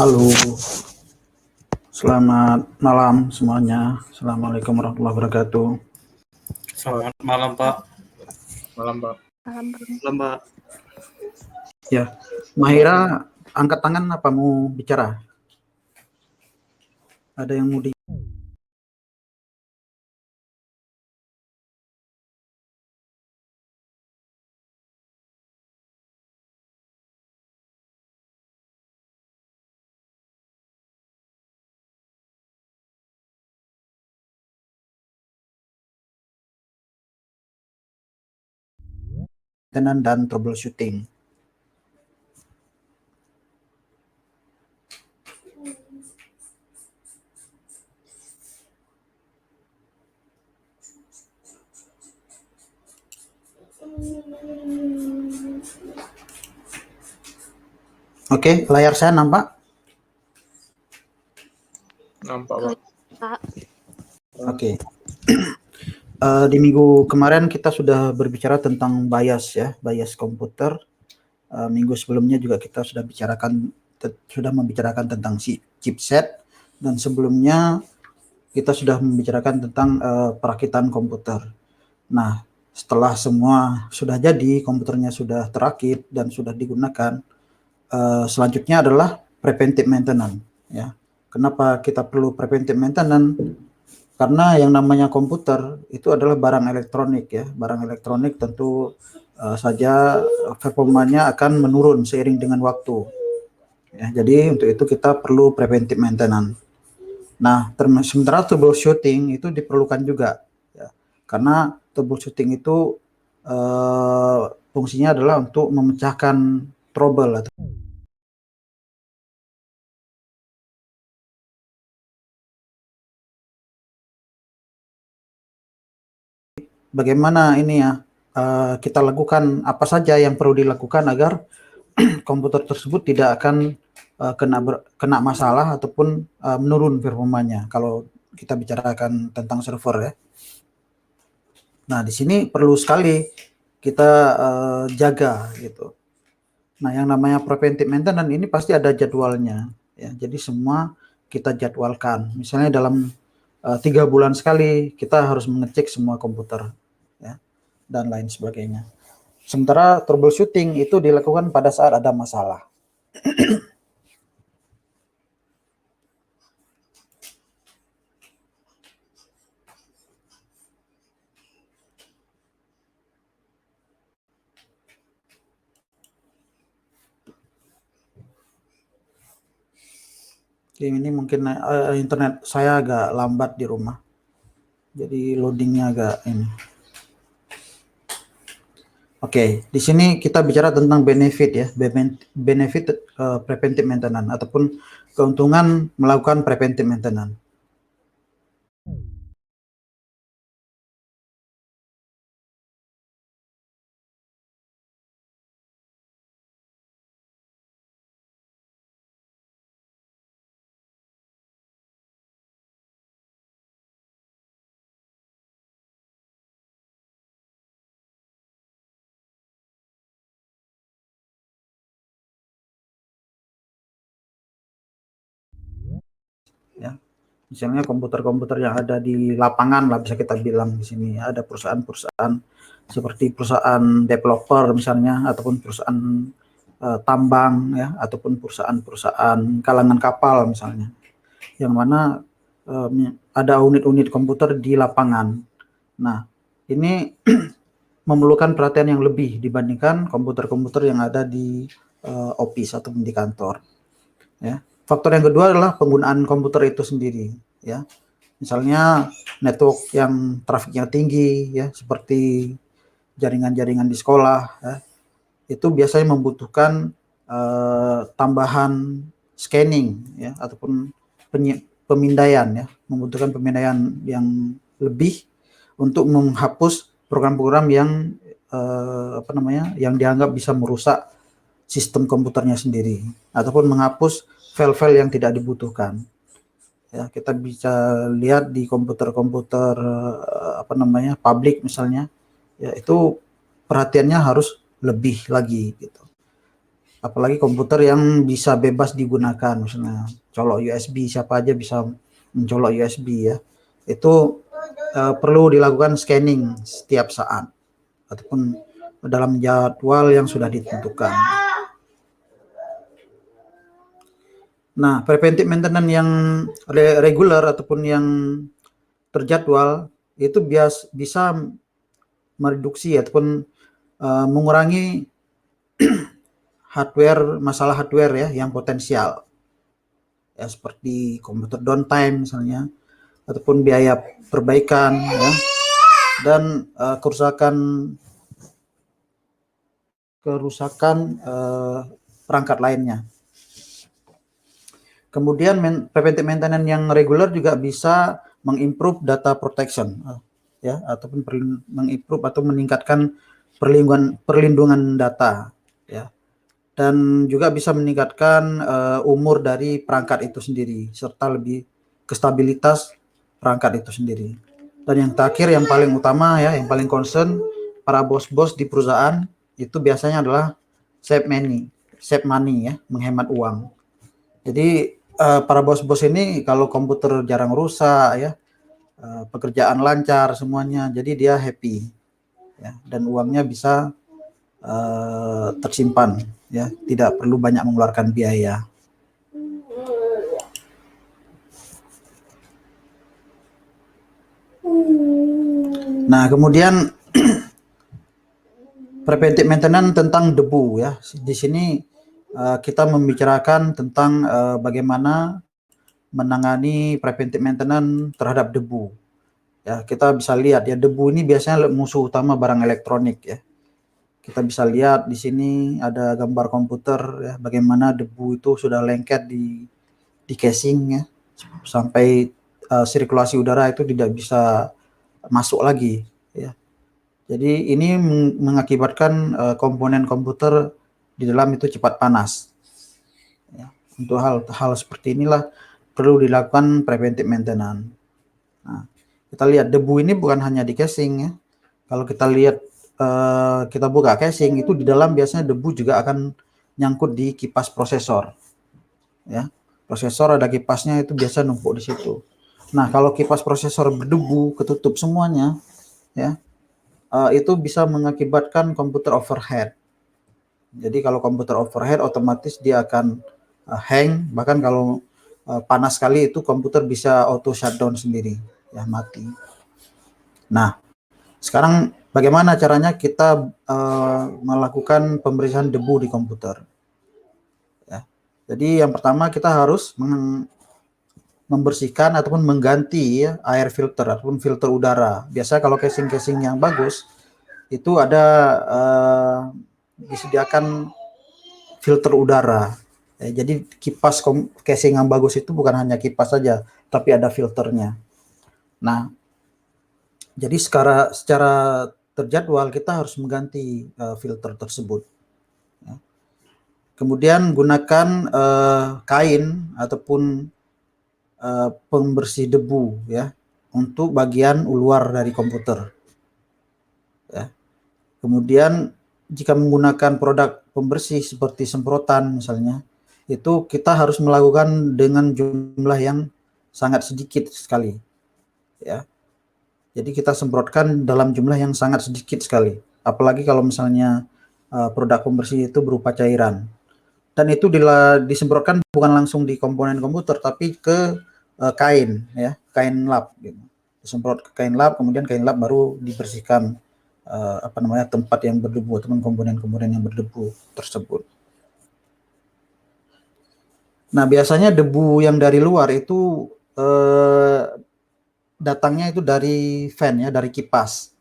Halo, selamat malam semuanya. Assalamualaikum warahmatullahi wabarakatuh. Selamat malam, Pak. Malam, Pak. Malam, Pak. Ya, Mahira, angkat tangan apa mau bicara? Ada yang mau di... maintenance dan troubleshooting. Oke, layar saya nampak? Nampak, Pak. Oke. Di minggu kemarin kita sudah berbicara tentang bias ya, bias komputer. Minggu sebelumnya juga kita sudah membicarakan tentang chipset, dan sebelumnya kita sudah membicarakan tentang perakitan komputer. Nah, setelah semua sudah jadi, komputernya sudah terakit dan sudah digunakan, selanjutnya adalah preventive maintenance. Ya, kenapa kita perlu preventive maintenance? Karena yang namanya komputer itu adalah barang elektronik ya. Barang elektronik tentu saja performanya akan menurun seiring dengan waktu. Ya, jadi untuk itu kita perlu preventive maintenance. Nah, sementara troubleshooting itu diperlukan juga ya. Karena troubleshooting itu fungsinya adalah untuk memecahkan trouble atau bagaimana ini ya, kita lakukan apa saja yang perlu dilakukan agar komputer tersebut tidak akan kena masalah ataupun menurun performanya kalau kita bicarakan tentang server ya. Nah, di sini perlu sekali kita jaga gitu. Nah, yang namanya preventive maintenance ini pasti ada jadwalnya ya. Jadi semua kita jadwalkan. Misalnya dalam 3 bulan sekali kita harus mengecek semua komputer ya, dan lain sebagainya. Sementara troubleshooting itu dilakukan pada saat ada masalah. Ini mungkin internet saya agak lambat di rumah. Jadi loadingnya agak ini. Oke, di sini kita bicara tentang benefit ya, benefit preventive maintenance ataupun keuntungan melakukan preventive maintenance. Ya. Misalnya komputer-komputer yang ada di lapangan lah bisa kita bilang di sini. Ada perusahaan-perusahaan seperti perusahaan developer misalnya, ataupun perusahaan tambang ya, ataupun perusahaan-perusahaan kalangan kapal misalnya, yang mana ada unit-unit komputer di lapangan. Nah, ini memerlukan perhatian yang lebih dibandingkan komputer-komputer yang ada di office atau di kantor. Ya. Faktor yang kedua adalah penggunaan komputer itu sendiri. Ya, misalnya network yang trafiknya tinggi, ya, seperti jaringan-jaringan di sekolah, ya, itu biasanya membutuhkan tambahan scanning, ya, ataupun pemindaian, ya, membutuhkan pemindaian yang lebih untuk menghapus program-program yang yang dianggap bisa merusak sistem komputernya sendiri, ataupun menghapus file-file yang tidak dibutuhkan. Ya, kita bisa lihat di komputer-komputer publik misalnya, ya, itu perhatiannya harus lebih lagi gitu. apalagi komputer yang bisa bebas digunakan, misalnya colok USB, siapa aja bisa mencolok USB ya. Itu perlu dilakukan scanning setiap saat ataupun dalam jadwal yang sudah ditentukan. Nah, preventive maintenance yang regular ataupun yang terjadwal itu bisa mereduksi ataupun mengurangi masalah hardware ya yang potensial. Ya, seperti komputer downtime misalnya, ataupun biaya perbaikan ya, dan kerusakan perangkat lainnya. Kemudian preventive maintenance yang regular juga bisa mengimprove data protection ya, ataupun mengimprove atau meningkatkan perlindungan data ya, dan juga bisa meningkatkan umur dari perangkat itu sendiri serta lebih kestabilitas perangkat itu sendiri. Dan yang terakhir yang paling utama ya, yang paling concern para bos-bos di perusahaan itu biasanya adalah save money ya, menghemat uang. Jadi para bos-bos ini kalau komputer jarang rusak ya, pekerjaan lancar semuanya, jadi dia happy ya, dan uangnya bisa tersimpan ya, tidak perlu banyak mengeluarkan biaya. Nah, kemudian preventive maintenance tentang debu ya. Di sini kita membicarakan tentang bagaimana menangani preventive maintenance terhadap debu. Ya, kita bisa lihat ya, debu ini biasanya musuh utama barang elektronik ya. Kita bisa lihat di sini ada gambar komputer ya, bagaimana debu itu sudah lengket di casing ya, sampai sirkulasi udara itu tidak bisa masuk lagi ya. Jadi ini mengakibatkan komponen komputer di dalam itu cepat panas. Ya, untuk hal seperti inilah perlu dilakukan preventive maintenance. Nah, kita lihat debu ini bukan hanya di casing ya. Kalau kita lihat kita buka casing itu di dalam biasanya debu juga akan nyangkut di kipas prosesor. Ya, prosesor ada kipasnya itu biasa numpuk di situ. Nah, kalau kipas prosesor berdebu ketutup semuanya, ya itu bisa mengakibatkan komputer overheat. Jadi kalau komputer overheat otomatis dia akan hang, bahkan kalau panas sekali itu komputer bisa auto shutdown sendiri, ya mati. Nah, sekarang bagaimana caranya kita melakukan pembersihan debu di komputer? Ya. Jadi yang pertama kita harus membersihkan ataupun mengganti ya, air filter ataupun filter udara. Biasa kalau casing-casing yang bagus itu ada disediakan filter udara. Ya, jadi kipas casing yang bagus itu bukan hanya kipas saja, tapi ada filternya. Nah, jadi secara terjadwal kita harus mengganti filter tersebut. Ya. Kemudian gunakan kain ataupun pembersih debu ya untuk bagian luar dari komputer. Ya. Kemudian jika menggunakan produk pembersih seperti semprotan misalnya, itu kita harus melakukan dengan jumlah yang sangat sedikit sekali. Ya. Jadi kita semprotkan dalam jumlah yang sangat sedikit sekali. Apalagi kalau misalnya produk pembersih itu berupa cairan. Dan itu disemprotkan bukan langsung di komponen komputer, tapi ke kain ya, kain lap gitu. Disemprot ke kain lap, kemudian kain lap baru dibersihkan tempat yang berdebu atau komponen-komponen yang berdebu tersebut. Nah, biasanya debu yang dari luar itu datangnya itu dari fan ya, dari kipas.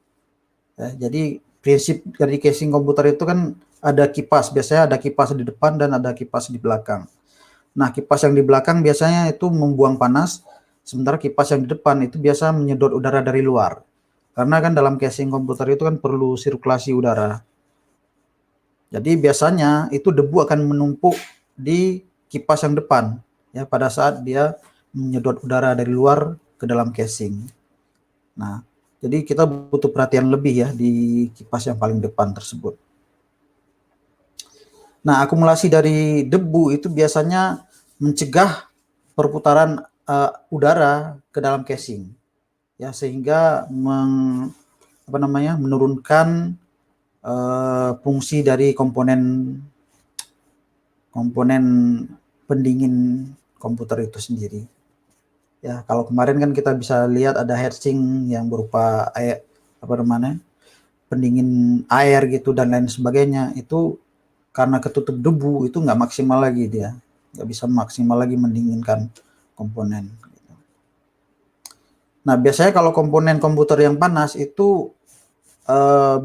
Ya, jadi prinsip dari casing komputer itu kan ada kipas, biasanya ada kipas di depan dan ada kipas di belakang. Nah, kipas yang di belakang biasanya itu membuang panas, sementara kipas yang di depan itu biasa menyedot udara dari luar. Karena kan dalam casing komputer itu kan perlu sirkulasi udara. Jadi biasanya itu debu akan menumpuk di kipas yang depan ya pada saat dia menyedot udara dari luar ke dalam casing. Nah, jadi kita butuh perhatian lebih ya di kipas yang paling depan tersebut. Nah, akumulasi dari debu itu biasanya mencegah perputaran udara ke dalam casing, ya, sehingga menurunkan fungsi dari komponen pendingin komputer itu sendiri. Ya, kalau kemarin kan kita bisa lihat ada heatsink yang berupa air, pendingin air gitu dan lain sebagainya. Itu karena ketutup debu itu nggak maksimal lagi dia, nggak bisa maksimal lagi mendinginkan komponen. Nah, biasanya kalau komponen komputer yang panas itu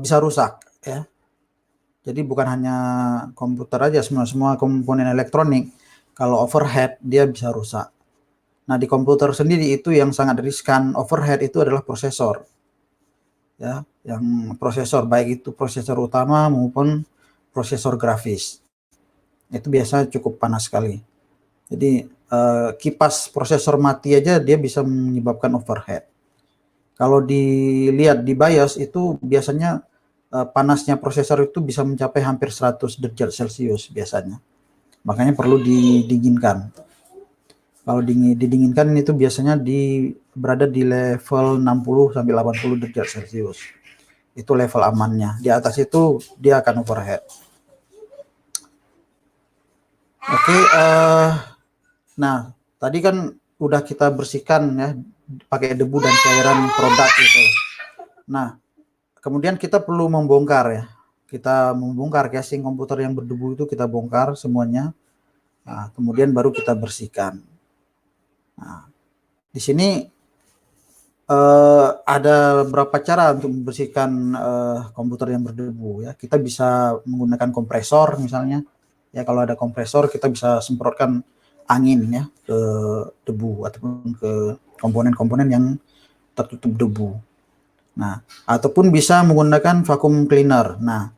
bisa rusak, ya. Jadi bukan hanya komputer aja, semua komponen elektronik kalau overheat dia bisa rusak. Nah, di komputer sendiri itu yang sangat riskan overheat itu adalah prosesor. Ya, yang prosesor baik itu prosesor utama maupun prosesor grafis. Itu biasanya cukup panas sekali. Jadi kipas prosesor mati aja dia bisa menyebabkan overheat. Kalau dilihat di BIOS itu biasanya panasnya prosesor itu bisa mencapai hampir 100 derajat Celcius biasanya. Makanya perlu didinginkan. Kalau didinginkan itu biasanya berada di level 60 sampai 80 derajat Celcius. Itu level amannya. Di atas itu dia akan overheat. Oke, nah tadi kan udah kita bersihkan ya pakai debu dan cairan produk gitu. Nah, kemudian kita perlu membongkar ya. Kita membongkar casing komputer yang berdebu itu kita bongkar semuanya. Nah, kemudian baru kita bersihkan. Nah, di sini ada beberapa cara untuk membersihkan komputer yang berdebu ya. Kita bisa menggunakan kompresor misalnya. Ya, kalau ada kompresor kita bisa semprotkan angin ya ke debu ataupun ke komponen-komponen yang tertutup debu. Nah, ataupun bisa menggunakan vacuum cleaner. Nah,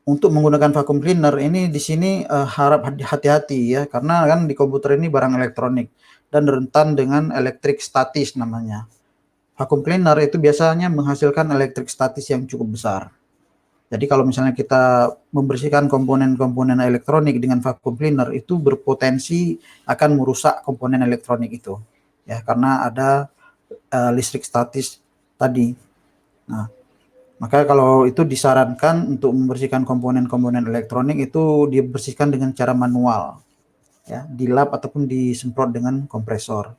untuk menggunakan vacuum cleaner ini di sini harap hati-hati ya, karena kan di komputer ini barang elektronik dan rentan dengan elektrik statis namanya. Vacuum cleaner itu biasanya menghasilkan elektrik statis yang cukup besar. Jadi kalau misalnya kita membersihkan komponen-komponen elektronik dengan vacuum cleaner itu berpotensi akan merusak komponen elektronik itu. Ya, karena ada listrik statis tadi. Nah, maka kalau itu disarankan untuk membersihkan komponen-komponen elektronik itu dibersihkan dengan cara manual. Ya, dilap ataupun disemprot dengan kompresor.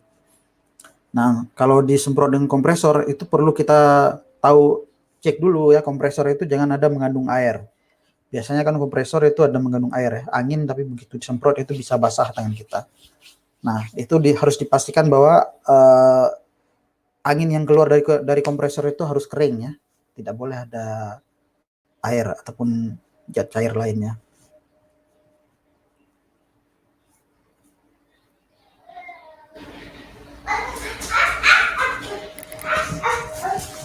Nah, kalau disemprot dengan kompresor itu perlu kita cek dulu ya, kompresor itu jangan ada mengandung air. Biasanya kan kompresor itu ada mengandung air ya, angin, tapi begitu disemprot itu bisa basah tangan kita. Nah, itu harus dipastikan bahwa angin yang keluar dari kompresor itu harus kering ya. Tidak boleh ada air ataupun zat cair lainnya.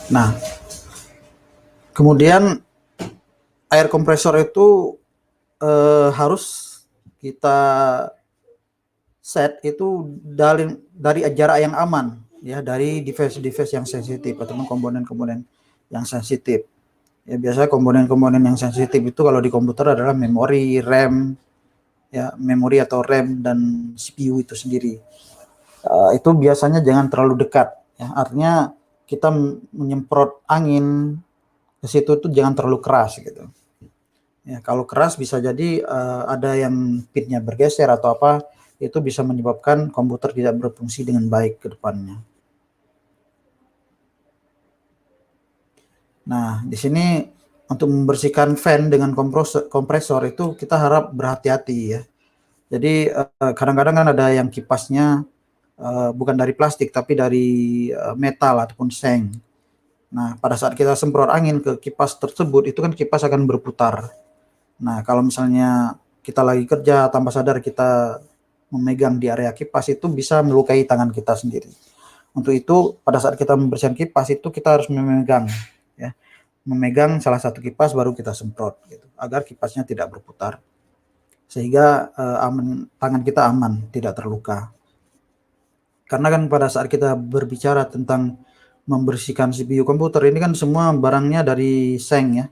Nah, kemudian air kompresor itu harus kita set itu dari jarak yang aman ya, dari device-device yang sensitif ataupun komponen-komponen yang sensitif. Ya, biasanya komponen-komponen yang sensitif itu kalau di komputer adalah memori, RAM, ya, memori atau RAM dan CPU itu sendiri. Itu biasanya jangan terlalu dekat. Ya, artinya kita menyemprot angin ke situ itu jangan terlalu keras gitu. Ya, kalau keras bisa jadi ada yang pitnya bergeser atau apa, itu bisa menyebabkan komputer tidak berfungsi dengan baik ke depannya. Nah, di sini untuk membersihkan fan dengan kompresor itu kita harap berhati-hati ya. Jadi kadang-kadang kan ada yang kipasnya bukan dari plastik tapi dari metal ataupun seng. Nah, pada saat kita semprot angin ke kipas tersebut itu kan kipas akan berputar. Nah, kalau misalnya kita lagi kerja tanpa sadar kita memegang di area kipas itu bisa melukai tangan kita sendiri. Untuk itu pada saat kita membersihkan kipas itu kita harus memegang ya. Memegang salah satu kipas baru kita semprot gitu, agar kipasnya tidak berputar. Sehingga tangan kita aman, tidak terluka. Karena kan pada saat kita berbicara tentang membersihkan CPU komputer ini kan semua barangnya dari seng ya.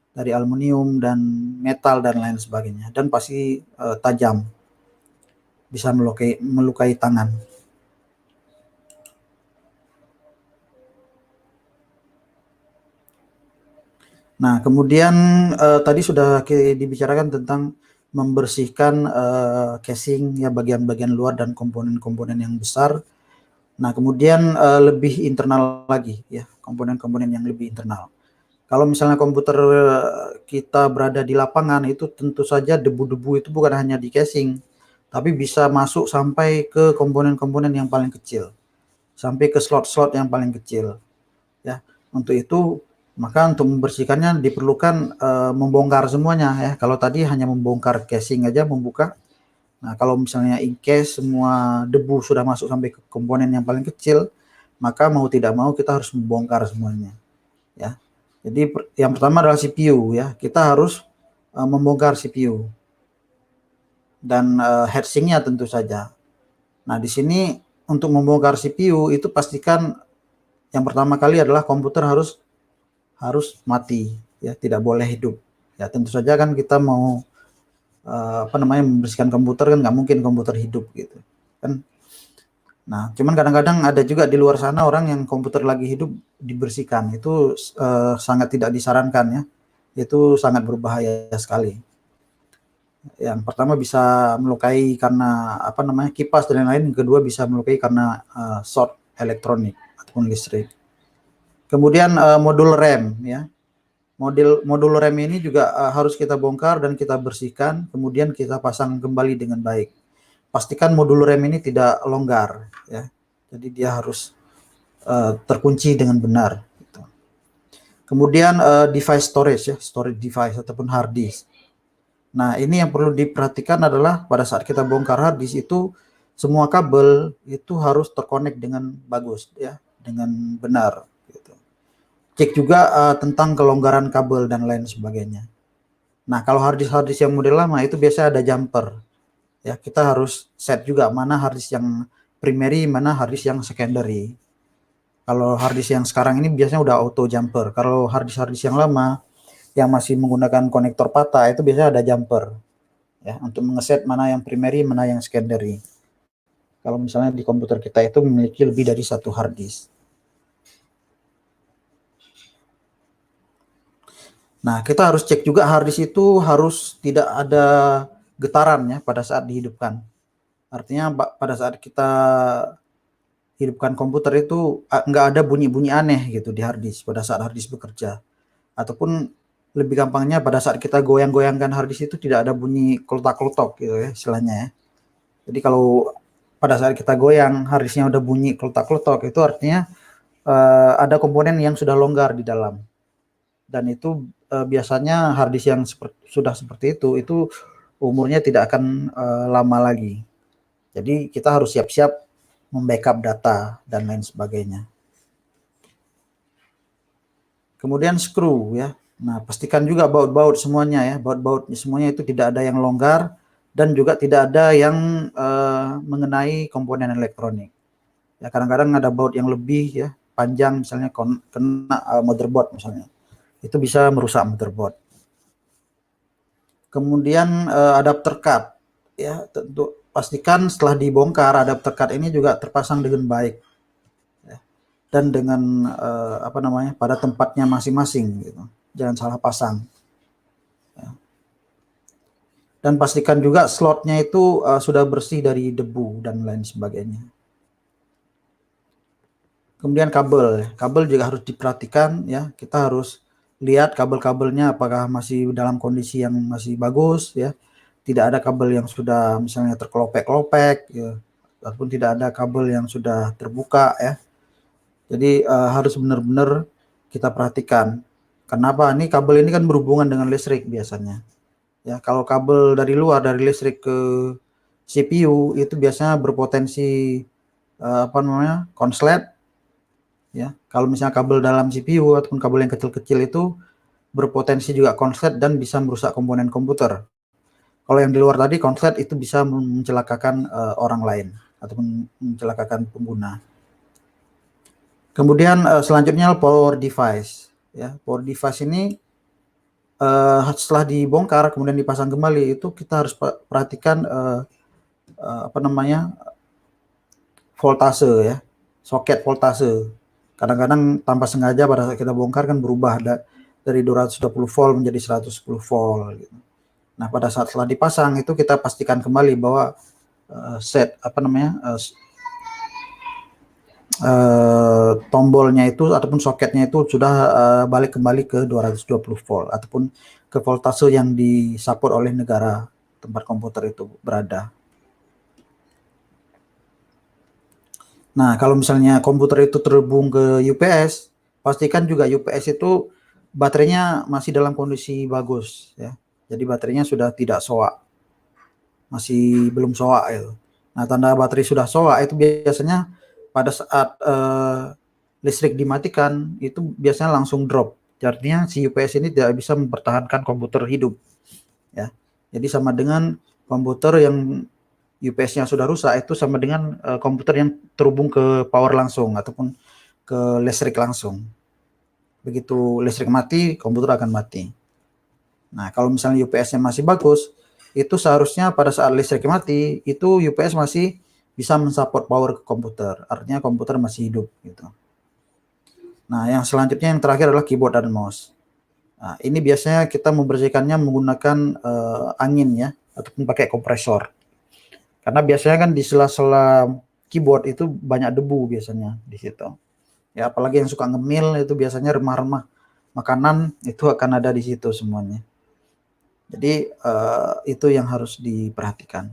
dari aluminium dan metal dan lain sebagainya, dan pasti tajam, bisa melukai tangan. Nah, kemudian tadi sudah dibicarakan tentang membersihkan casing, ya, bagian-bagian luar dan komponen-komponen yang besar. Nah, kemudian lebih internal lagi, ya, komponen-komponen yang lebih internal. Kalau misalnya komputer kita berada di lapangan, itu tentu saja debu-debu itu bukan hanya di casing, tapi bisa masuk sampai ke komponen-komponen yang paling kecil, sampai ke slot-slot yang paling kecil, ya. Untuk itu, maka untuk membersihkannya diperlukan membongkar semuanya, ya. Kalau tadi hanya membongkar casing aja, membuka. Nah, kalau misalnya in case semua debu sudah masuk sampai ke komponen yang paling kecil, maka mau tidak mau kita harus membongkar semuanya, ya. Jadi yang pertama adalah CPU, ya. Kita harus membongkar CPU dan heatsinknya tentu saja. Nah, di sini untuk membongkar CPU itu pastikan yang pertama kali adalah komputer harus mati, ya, tidak boleh hidup. Ya, tentu saja kan kita mau membersihkan komputer, kan nggak mungkin komputer hidup gitu kan. Nah, cuman kadang-kadang ada juga di luar sana orang yang komputer lagi hidup dibersihkan, itu sangat tidak disarankan, ya. Itu sangat berbahaya sekali. Yang pertama bisa melukai karena kipas dan lain-lain, yang kedua bisa melukai karena short elektronik ataupun listrik. Kemudian modul RAM, ya. Modul RAM ini juga harus kita bongkar dan kita bersihkan, kemudian kita pasang kembali dengan baik. Pastikan modul RAM ini tidak longgar, ya. Jadi dia harus terkunci dengan benar, gitu. Kemudian device storage, ya, storage device ataupun hard disk. Nah, ini yang perlu diperhatikan adalah pada saat kita bongkar hard disk itu semua kabel itu harus terkonek dengan bagus, ya, dengan benar, gitu. Cek juga tentang kelonggaran kabel dan lain sebagainya. Nah, kalau hard disk yang model lama itu biasa ada jumper, ya. Kita harus set juga mana hard disk yang primary, mana hard disk yang secondary. Kalau hard disk yang sekarang ini biasanya udah auto jumper. Kalau hard disk yang lama yang masih menggunakan konektor patah itu biasanya ada jumper, ya, untuk mengeset mana yang primary, mana yang secondary. Kalau misalnya di komputer kita itu memiliki lebih dari satu hard disk. Nah, kita harus cek juga hard disk itu harus tidak ada getaran, ya, pada saat dihidupkan. Artinya pada saat kita hidupkan komputer itu nggak ada bunyi-bunyi aneh gitu di hard disk pada saat hard disk bekerja. Ataupun lebih gampangnya pada saat kita goyang-goyangkan hard disk itu tidak ada bunyi kletak-kletok gitu, ya, istilahnya, ya. Jadi kalau pada saat kita goyang hard disknya udah bunyi kletak-kletok, itu artinya ada komponen yang sudah longgar di dalam. Dan itu biasanya hard disk yang sudah seperti itu umurnya tidak akan lama lagi. Jadi kita harus siap-siap membackup data dan lain sebagainya. Kemudian screw, ya. Nah, pastikan juga baut-baut semuanya, ya. Baut-baut semuanya itu tidak ada yang longgar dan juga tidak ada yang mengenai komponen elektronik. Ya, kadang-kadang ada baut yang lebih, ya, panjang, misalnya kena motherboard misalnya. Itu bisa merusak motherboard. Kemudian adapter card, ya, tentu pastikan setelah dibongkar adapter card ini juga terpasang dengan baik, ya, dan dengan pada tempatnya masing-masing, gitu. Jangan salah pasang, ya. Dan pastikan juga slotnya itu sudah bersih dari debu dan lain sebagainya. Kemudian kabel juga harus diperhatikan, ya. Kita harus lihat kabel-kabelnya apakah masih dalam kondisi yang masih bagus, ya. Tidak ada kabel yang sudah misalnya terkelopek-kelopek, ya, ataupun tidak ada kabel yang sudah terbuka, ya. Jadi harus benar-benar kita perhatikan. Kenapa? Ini kabel ini kan berhubungan dengan listrik biasanya, ya. Kalau kabel dari luar, dari listrik ke CPU itu biasanya berpotensi konslet. Ya, kalau misalnya kabel dalam CPU ataupun kabel yang kecil-kecil itu berpotensi juga konslet dan bisa merusak komponen komputer. Kalau yang di luar tadi konslet itu bisa mencelakakan orang lain ataupun mencelakakan pengguna. Kemudian selanjutnya power device, ya. Power device ini setelah dibongkar kemudian dipasang kembali itu kita harus perhatikan apa namanya, voltase ya, soket voltase. Kadang-kadang tanpa sengaja pada saat kita bongkar kan berubah dari 220 volt menjadi 110 volt gitu. Nah, pada saat setelah dipasang itu kita pastikan kembali bahwa set apa namanya, tombolnya itu ataupun soketnya itu sudah balik kembali ke 220 volt ataupun ke voltase yang disupport oleh negara tempat komputer itu berada. Nah, kalau misalnya komputer itu terhubung ke UPS, pastikan juga UPS itu baterainya masih dalam kondisi bagus ya. Jadi baterainya sudah tidak soak, masih belum soak itu. Nah, tanda baterai sudah soak itu biasanya pada saat listrik dimatikan itu biasanya langsung drop. Artinya si UPS ini tidak bisa mempertahankan komputer hidup ya. Jadi sama dengan komputer yang UPS-nya sudah rusak itu sama dengan komputer yang terhubung ke power langsung ataupun ke listrik langsung. Begitu listrik mati, komputer akan mati. Nah, kalau misalnya UPS-nya masih bagus, itu seharusnya pada saat listrik mati, itu UPS masih bisa mensupport power ke komputer. Artinya komputer masih hidup gitu. Nah, yang selanjutnya yang terakhir adalah keyboard dan mouse. Nah, ini biasanya kita membersihkannya menggunakan angin ya, ataupun pakai kompresor. Karena biasanya kan di sela-sela keyboard itu banyak debu biasanya di situ. Ya, apalagi yang suka ngemil itu biasanya remah-remah makanan itu akan ada di situ semuanya. Jadi itu yang harus diperhatikan.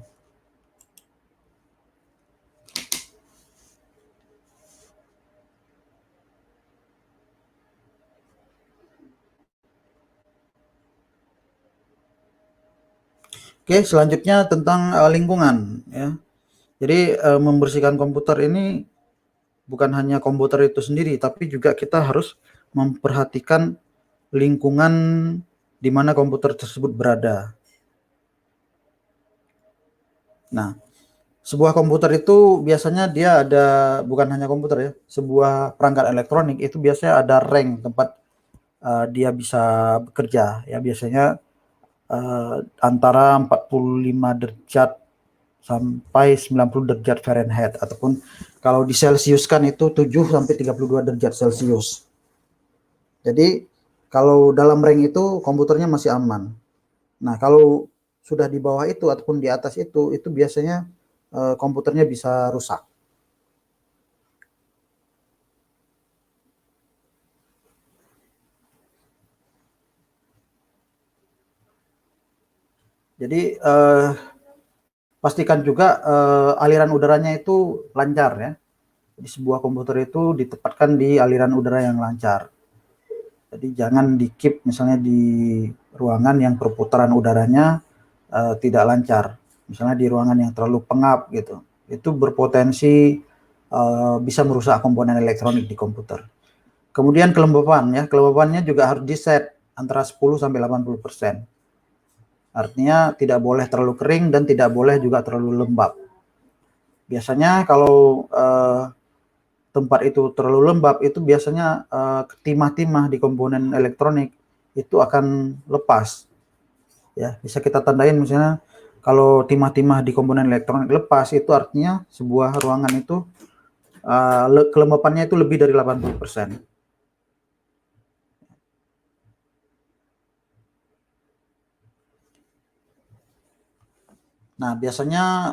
Oke, selanjutnya tentang lingkungan ya. Jadi membersihkan komputer ini bukan hanya komputer itu sendiri, tapi juga kita harus memperhatikan lingkungan di mana komputer tersebut berada. Nah, sebuah komputer itu biasanya dia ada, bukan hanya komputer ya, sebuah perangkat elektronik itu biasanya ada rank tempat dia bisa bekerja ya, biasanya antara 45 derajat sampai 90 derajat Fahrenheit ataupun kalau di Celsius kan itu 7 sampai 32 derajat Celcius. Jadi kalau dalam rank itu komputernya masih aman. Nah, kalau sudah di bawah itu ataupun di atas itu biasanya komputernya bisa rusak. Jadi pastikan juga aliran udaranya itu lancar ya. Jadi sebuah komputer itu ditempatkan di aliran udara yang lancar. Jadi jangan di keep misalnya di ruangan yang perputaran udaranya tidak lancar. Misalnya di ruangan yang terlalu pengap gitu. Itu berpotensi bisa merusak komponen elektronik di komputer. Kemudian kelembapan ya, kelembapannya juga harus di-set antara 10 sampai 80%. Artinya tidak boleh terlalu kering dan tidak boleh juga terlalu lembab. Biasanya kalau tempat itu terlalu lembab itu biasanya timah-timah di komponen elektronik itu akan lepas. Ya, bisa kita tandain misalnya kalau timah-timah di komponen elektronik lepas itu artinya sebuah ruangan itu kelembapannya itu lebih dari 80%. Nah, biasanya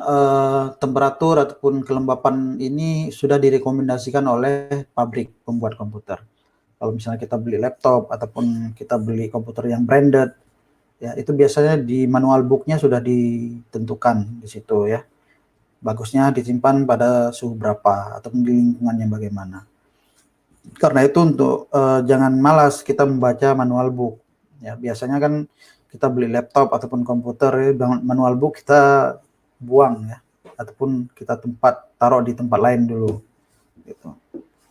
temperatur ataupun kelembapan ini sudah direkomendasikan oleh pabrik pembuat komputer. Kalau misalnya kita beli laptop ataupun kita beli komputer yang branded, ya itu biasanya di manual booknya sudah ditentukan di situ ya. Bagusnya disimpan pada suhu berapa ataupun di lingkungan yang bagaimana. Karena itu untuk jangan malas kita membaca manual book. Ya, biasanya kan kita beli laptop ataupun komputer manual book kita buang ya ataupun kita taruh di tempat lain dulu gitu.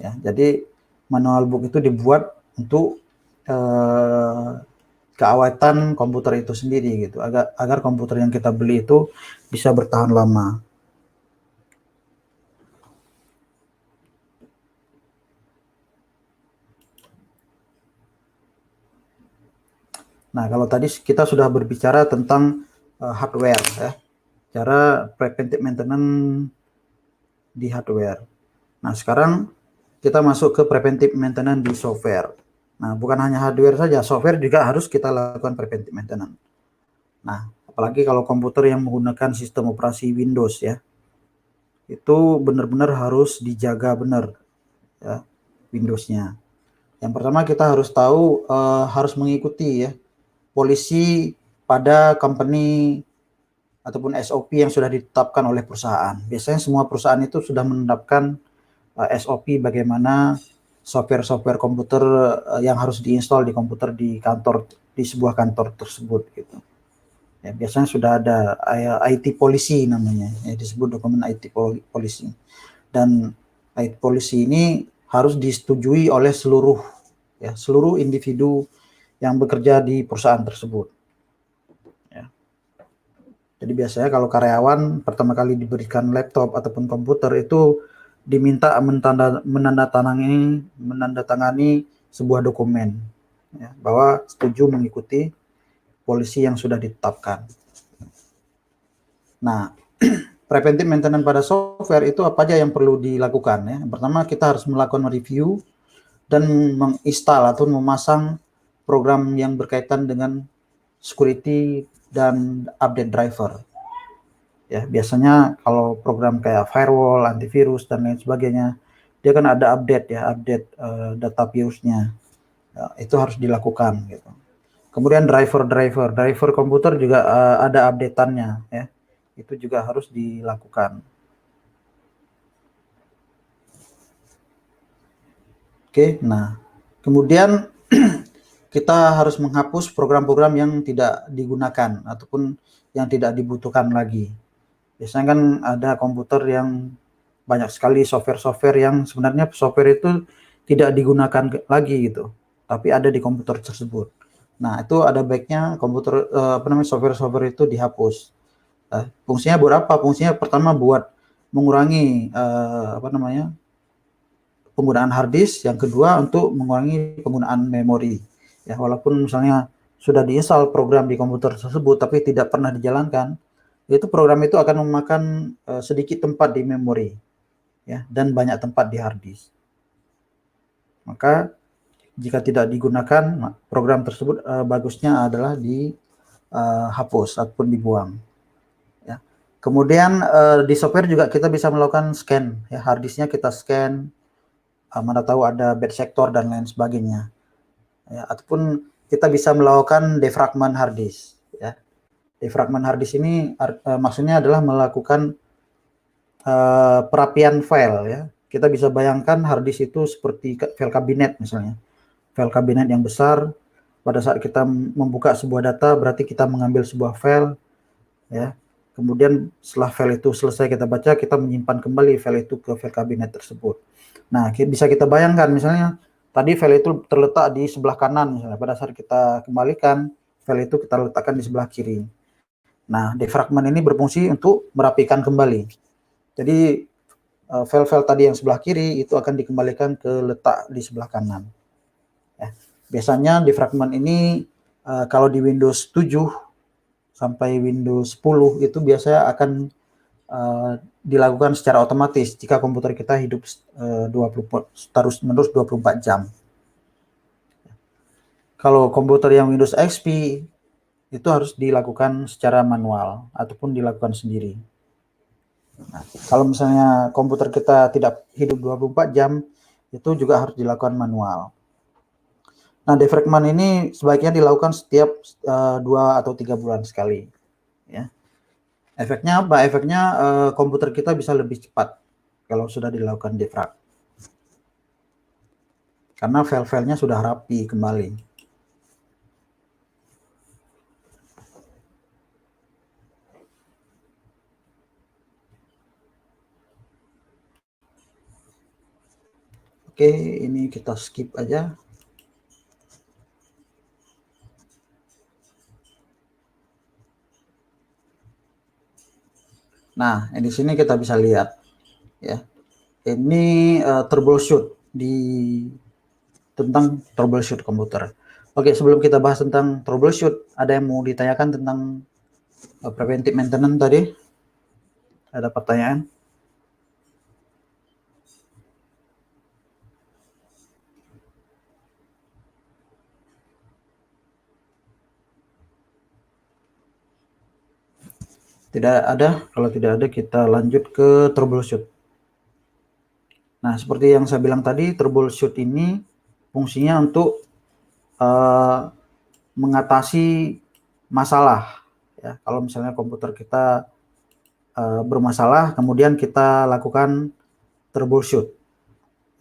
Ya, jadi manual book itu dibuat untuk keaweten komputer itu sendiri gitu agar komputer yang kita beli itu bisa bertahan lama. Nah, kalau tadi kita sudah berbicara tentang hardware ya, cara preventive maintenance di hardware. Nah, sekarang kita masuk ke preventive maintenance di software. Nah, bukan hanya hardware saja, software juga harus kita lakukan preventive maintenance. Nah, apalagi kalau komputer yang menggunakan sistem operasi Windows ya, itu benar-benar harus dijaga benar ya Windows-nya. Yang pertama kita harus tahu harus mengikuti ya polisi pada company ataupun SOP yang sudah ditetapkan oleh perusahaan. Biasanya semua perusahaan itu sudah menetapkan SOP bagaimana software-software komputer yang harus diinstal di komputer di kantor, di sebuah kantor tersebut gitu. Ya, biasanya sudah ada IT policy namanya, ya, disebut dokumen IT policy. Dan IT policy ini harus disetujui oleh seluruh individu yang bekerja di perusahaan tersebut. Ya. Jadi biasanya kalau karyawan pertama kali diberikan laptop ataupun komputer itu diminta menandatangani sebuah dokumen ya, bahwa setuju mengikuti polisi yang sudah ditetapkan. Nah, preventive maintenance pada software itu apa aja yang perlu dilakukan ya. Pertama kita harus melakukan review dan menginstal atau memasang program yang berkaitan dengan security dan update driver. Ya, biasanya kalau program kayak firewall, antivirus dan lain sebagainya, dia kan ada update data virusnya. Ya, itu harus dilakukan gitu. Kemudian driver komputer juga ada update-annya ya. Itu juga harus dilakukan. Oke, nah kemudian kita harus menghapus program-program yang tidak digunakan ataupun yang tidak dibutuhkan lagi. Biasanya kan ada komputer yang banyak sekali software-software yang sebenarnya software itu tidak digunakan lagi gitu, tapi ada di komputer tersebut. Nah, itu ada baiknya komputer software-software itu dihapus. Fungsinya buat apa? Fungsinya pertama buat mengurangi penggunaan hard disk, yang kedua untuk mengurangi penggunaan memori. Ya, walaupun misalnya sudah diinstal program di komputer tersebut tapi tidak pernah dijalankan, itu program itu akan memakan sedikit tempat di memori ya dan banyak tempat di hard disk. Maka jika tidak digunakan program tersebut bagusnya adalah dihapus ataupun dibuang. Ya. Kemudian di software juga kita bisa melakukan scan ya, hard disknya kita scan, mana tahu ada bad sector dan lain sebagainya. Ya, ataupun kita bisa melakukan defragment hard disk ya. Defragment hard disk ini maksudnya adalah melakukan perapian file ya. Kita bisa bayangkan hard disk itu seperti file kabinet misalnya. File kabinet yang besar, pada saat kita membuka sebuah data berarti kita mengambil sebuah file ya. Kemudian setelah file itu selesai kita baca, kita menyimpan kembali file itu ke file kabinet tersebut. Nah, bisa kita bayangkan misalnya tadi file itu terletak di sebelah kanan misalnya. Pada saat kita kembalikan, file itu kita letakkan di sebelah kiri. Nah, defragment ini berfungsi untuk merapikan kembali. Jadi file-file tadi yang sebelah kiri itu akan dikembalikan ke letak di sebelah kanan. Ya. Biasanya defragment ini kalau di Windows 7 sampai Windows 10 itu biasanya akan dilakukan secara otomatis jika komputer kita hidup terus-menerus 24 jam. Kalau komputer yang Windows XP itu harus dilakukan secara manual ataupun dilakukan sendiri. Nah, kalau misalnya komputer kita tidak hidup 24 jam, itu juga harus dilakukan manual. Nah, defragment ini sebaiknya dilakukan setiap 2 atau 3 bulan sekali. Ya. Efeknya apa? Efeknya komputer kita bisa lebih cepat kalau sudah dilakukan defrag. Karena file-filenya sudah rapi kembali. Oke, ini kita skip aja. Nah, di sini kita bisa lihat ya. Ini troubleshoot tentang troubleshoot komputer. Oke, sebelum kita bahas tentang troubleshoot, ada yang mau ditanyakan tentang preventive maintenance tadi? Ada pertanyaan? Tidak ada. Kalau tidak ada, kita lanjut ke troubleshoot. Nah, seperti yang saya bilang tadi, troubleshoot ini fungsinya untuk mengatasi masalah. Ya, kalau misalnya komputer kita bermasalah, kemudian kita lakukan troubleshoot,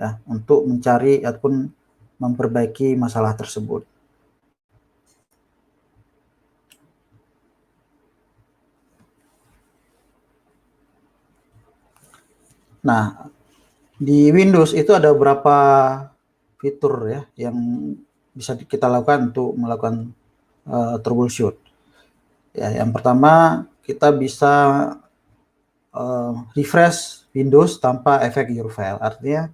ya, untuk mencari ataupun memperbaiki masalah tersebut. Nah, di Windows itu ada beberapa fitur ya yang bisa kita lakukan untuk melakukan troubleshoot. Ya, yang pertama kita bisa refresh Windows tanpa efek your file. Artinya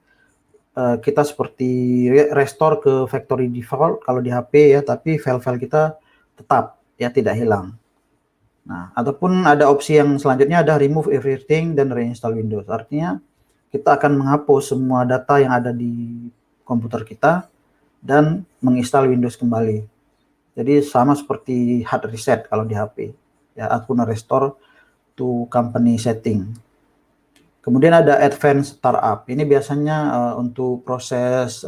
kita seperti restore ke factory default kalau di HP ya, tapi file-file kita tetap ya tidak hilang. Nah, ataupun ada opsi yang selanjutnya ada remove everything dan reinstall Windows. Artinya kita akan menghapus semua data yang ada di komputer kita dan menginstal Windows kembali. Jadi sama seperti hard reset kalau di HP ya, ataupun restore to company setting. Kemudian ada advanced startup. Ini biasanya untuk proses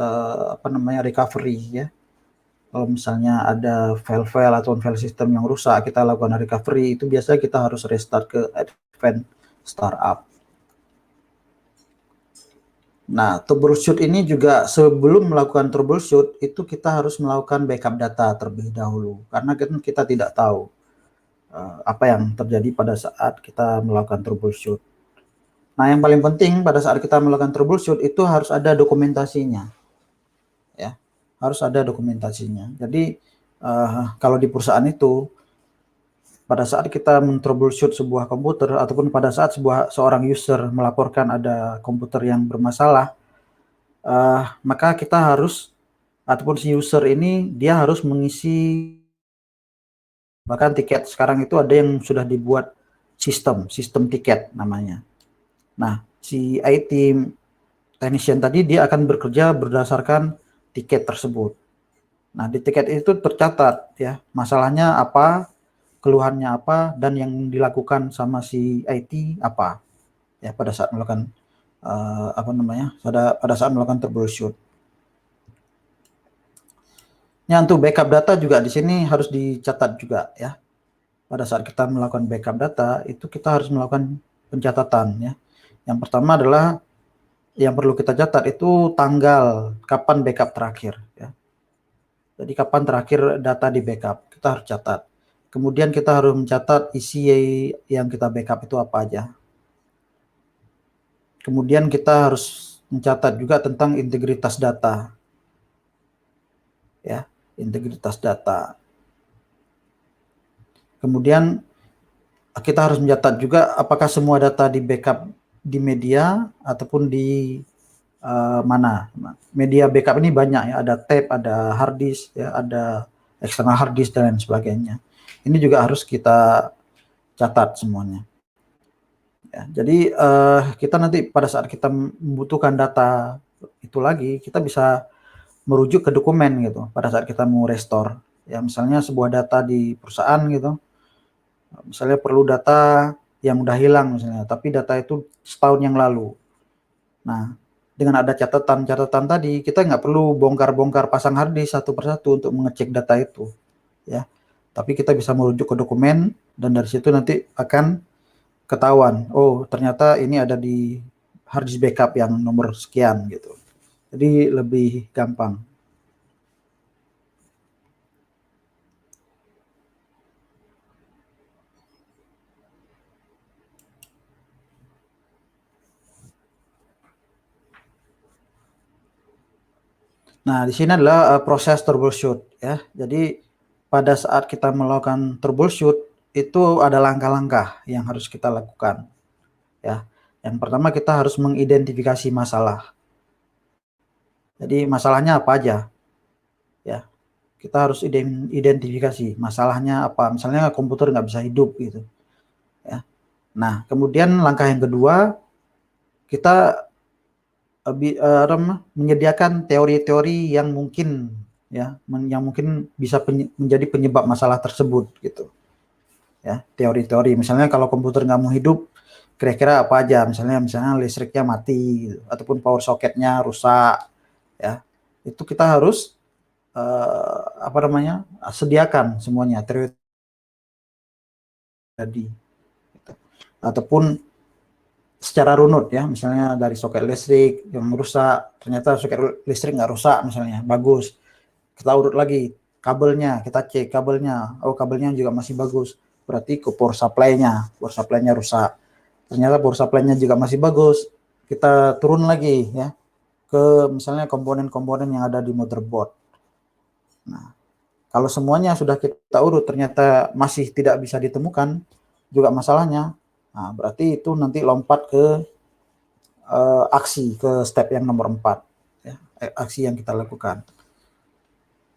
recovery ya. Kalau misalnya ada file-file atau file system yang rusak, kita lakukan recovery, itu biasanya kita harus restart ke advanced startup. Nah, troubleshoot ini juga sebelum melakukan troubleshoot itu kita harus melakukan backup data terlebih dahulu karena kita tidak tahu apa yang terjadi pada saat kita melakukan troubleshoot. Nah, yang paling penting pada saat kita melakukan troubleshoot itu harus ada dokumentasinya. Ya, harus ada dokumentasinya. Jadi, kalau di perusahaan itu, pada saat kita men-troubleshoot sebuah komputer, ataupun pada saat seorang user melaporkan ada komputer yang bermasalah, maka kita harus, ataupun si user ini, dia harus mengisi, bahkan tiket sekarang itu ada yang sudah dibuat sistem tiket namanya. Nah, si IT technician tadi dia akan bekerja berdasarkan tiket tersebut. Nah, di tiket itu tercatat ya, masalahnya apa, keluhannya apa, dan yang dilakukan sama si IT apa ya pada saat melakukan pada saat melakukan troubleshoot. Ya, untuk backup data juga di sini harus dicatat juga ya. Pada saat kita melakukan backup data itu kita harus melakukan pencatatan ya. Yang pertama adalah yang perlu kita catat itu tanggal kapan backup terakhir ya. Jadi kapan terakhir data di backup kita harus catat. Kemudian kita harus mencatat isi yang kita backup itu apa aja. Kemudian kita harus mencatat juga tentang integritas data. Ya, integritas data. Kemudian kita harus mencatat juga apakah semua data di backup di media ataupun di mana. Media backup ini banyak ya, ada tape, ada hard disk, ya, ada external hard disk dan lain sebagainya. Ini juga harus kita catat semuanya. Ya, jadi kita nanti pada saat kita membutuhkan data itu lagi, kita bisa merujuk ke dokumen gitu pada saat kita mau restore. Ya, misalnya sebuah data di perusahaan gitu, misalnya perlu data yang udah hilang misalnya, tapi data itu setahun yang lalu. Nah, dengan ada catatan-catatan tadi, kita nggak perlu bongkar-bongkar pasang hard disk satu persatu untuk mengecek data itu, ya. Tapi kita bisa merujuk ke dokumen dan dari situ nanti akan ketahuan, oh ternyata ini ada di hard disk backup yang nomor sekian gitu. Jadi lebih gampang. Nah, di sini adalah proses troubleshoot ya. Jadi pada saat kita melakukan troubleshoot itu ada langkah-langkah yang harus kita lakukan ya. Yang pertama kita harus mengidentifikasi masalah. Jadi masalahnya apa aja ya. kita harus identifikasi masalahnya apa. Misalnya komputer nggak bisa hidup gitu. Ya. Nah, kemudian langkah yang kedua, kita menyediakan teori-teori yang mungkin yang mungkin bisa menjadi penyebab masalah tersebut gitu. Ya, teori-teori. Misalnya kalau komputer nggak mau hidup, kira-kira apa aja? Misalnya listriknya mati, gitu, ataupun power socketnya rusak, ya. Itu kita harus sediakan semuanya teori tadi. Gitu. Ataupun secara runut ya, misalnya dari soket listrik yang rusak, ternyata soket listrik nggak rusak misalnya, bagus. Kita urut lagi kabelnya, kita cek kabelnya, oh kabelnya juga masih bagus, berarti ke power supply-nya rusak. Ternyata power supply-nya juga masih bagus, kita turun lagi ya ke misalnya komponen-komponen yang ada di motherboard. Nah, kalau semuanya sudah kita urut ternyata masih tidak bisa ditemukan juga masalahnya, nah berarti itu nanti lompat ke aksi, ke step yang nomor 4 ya, aksi yang kita lakukan.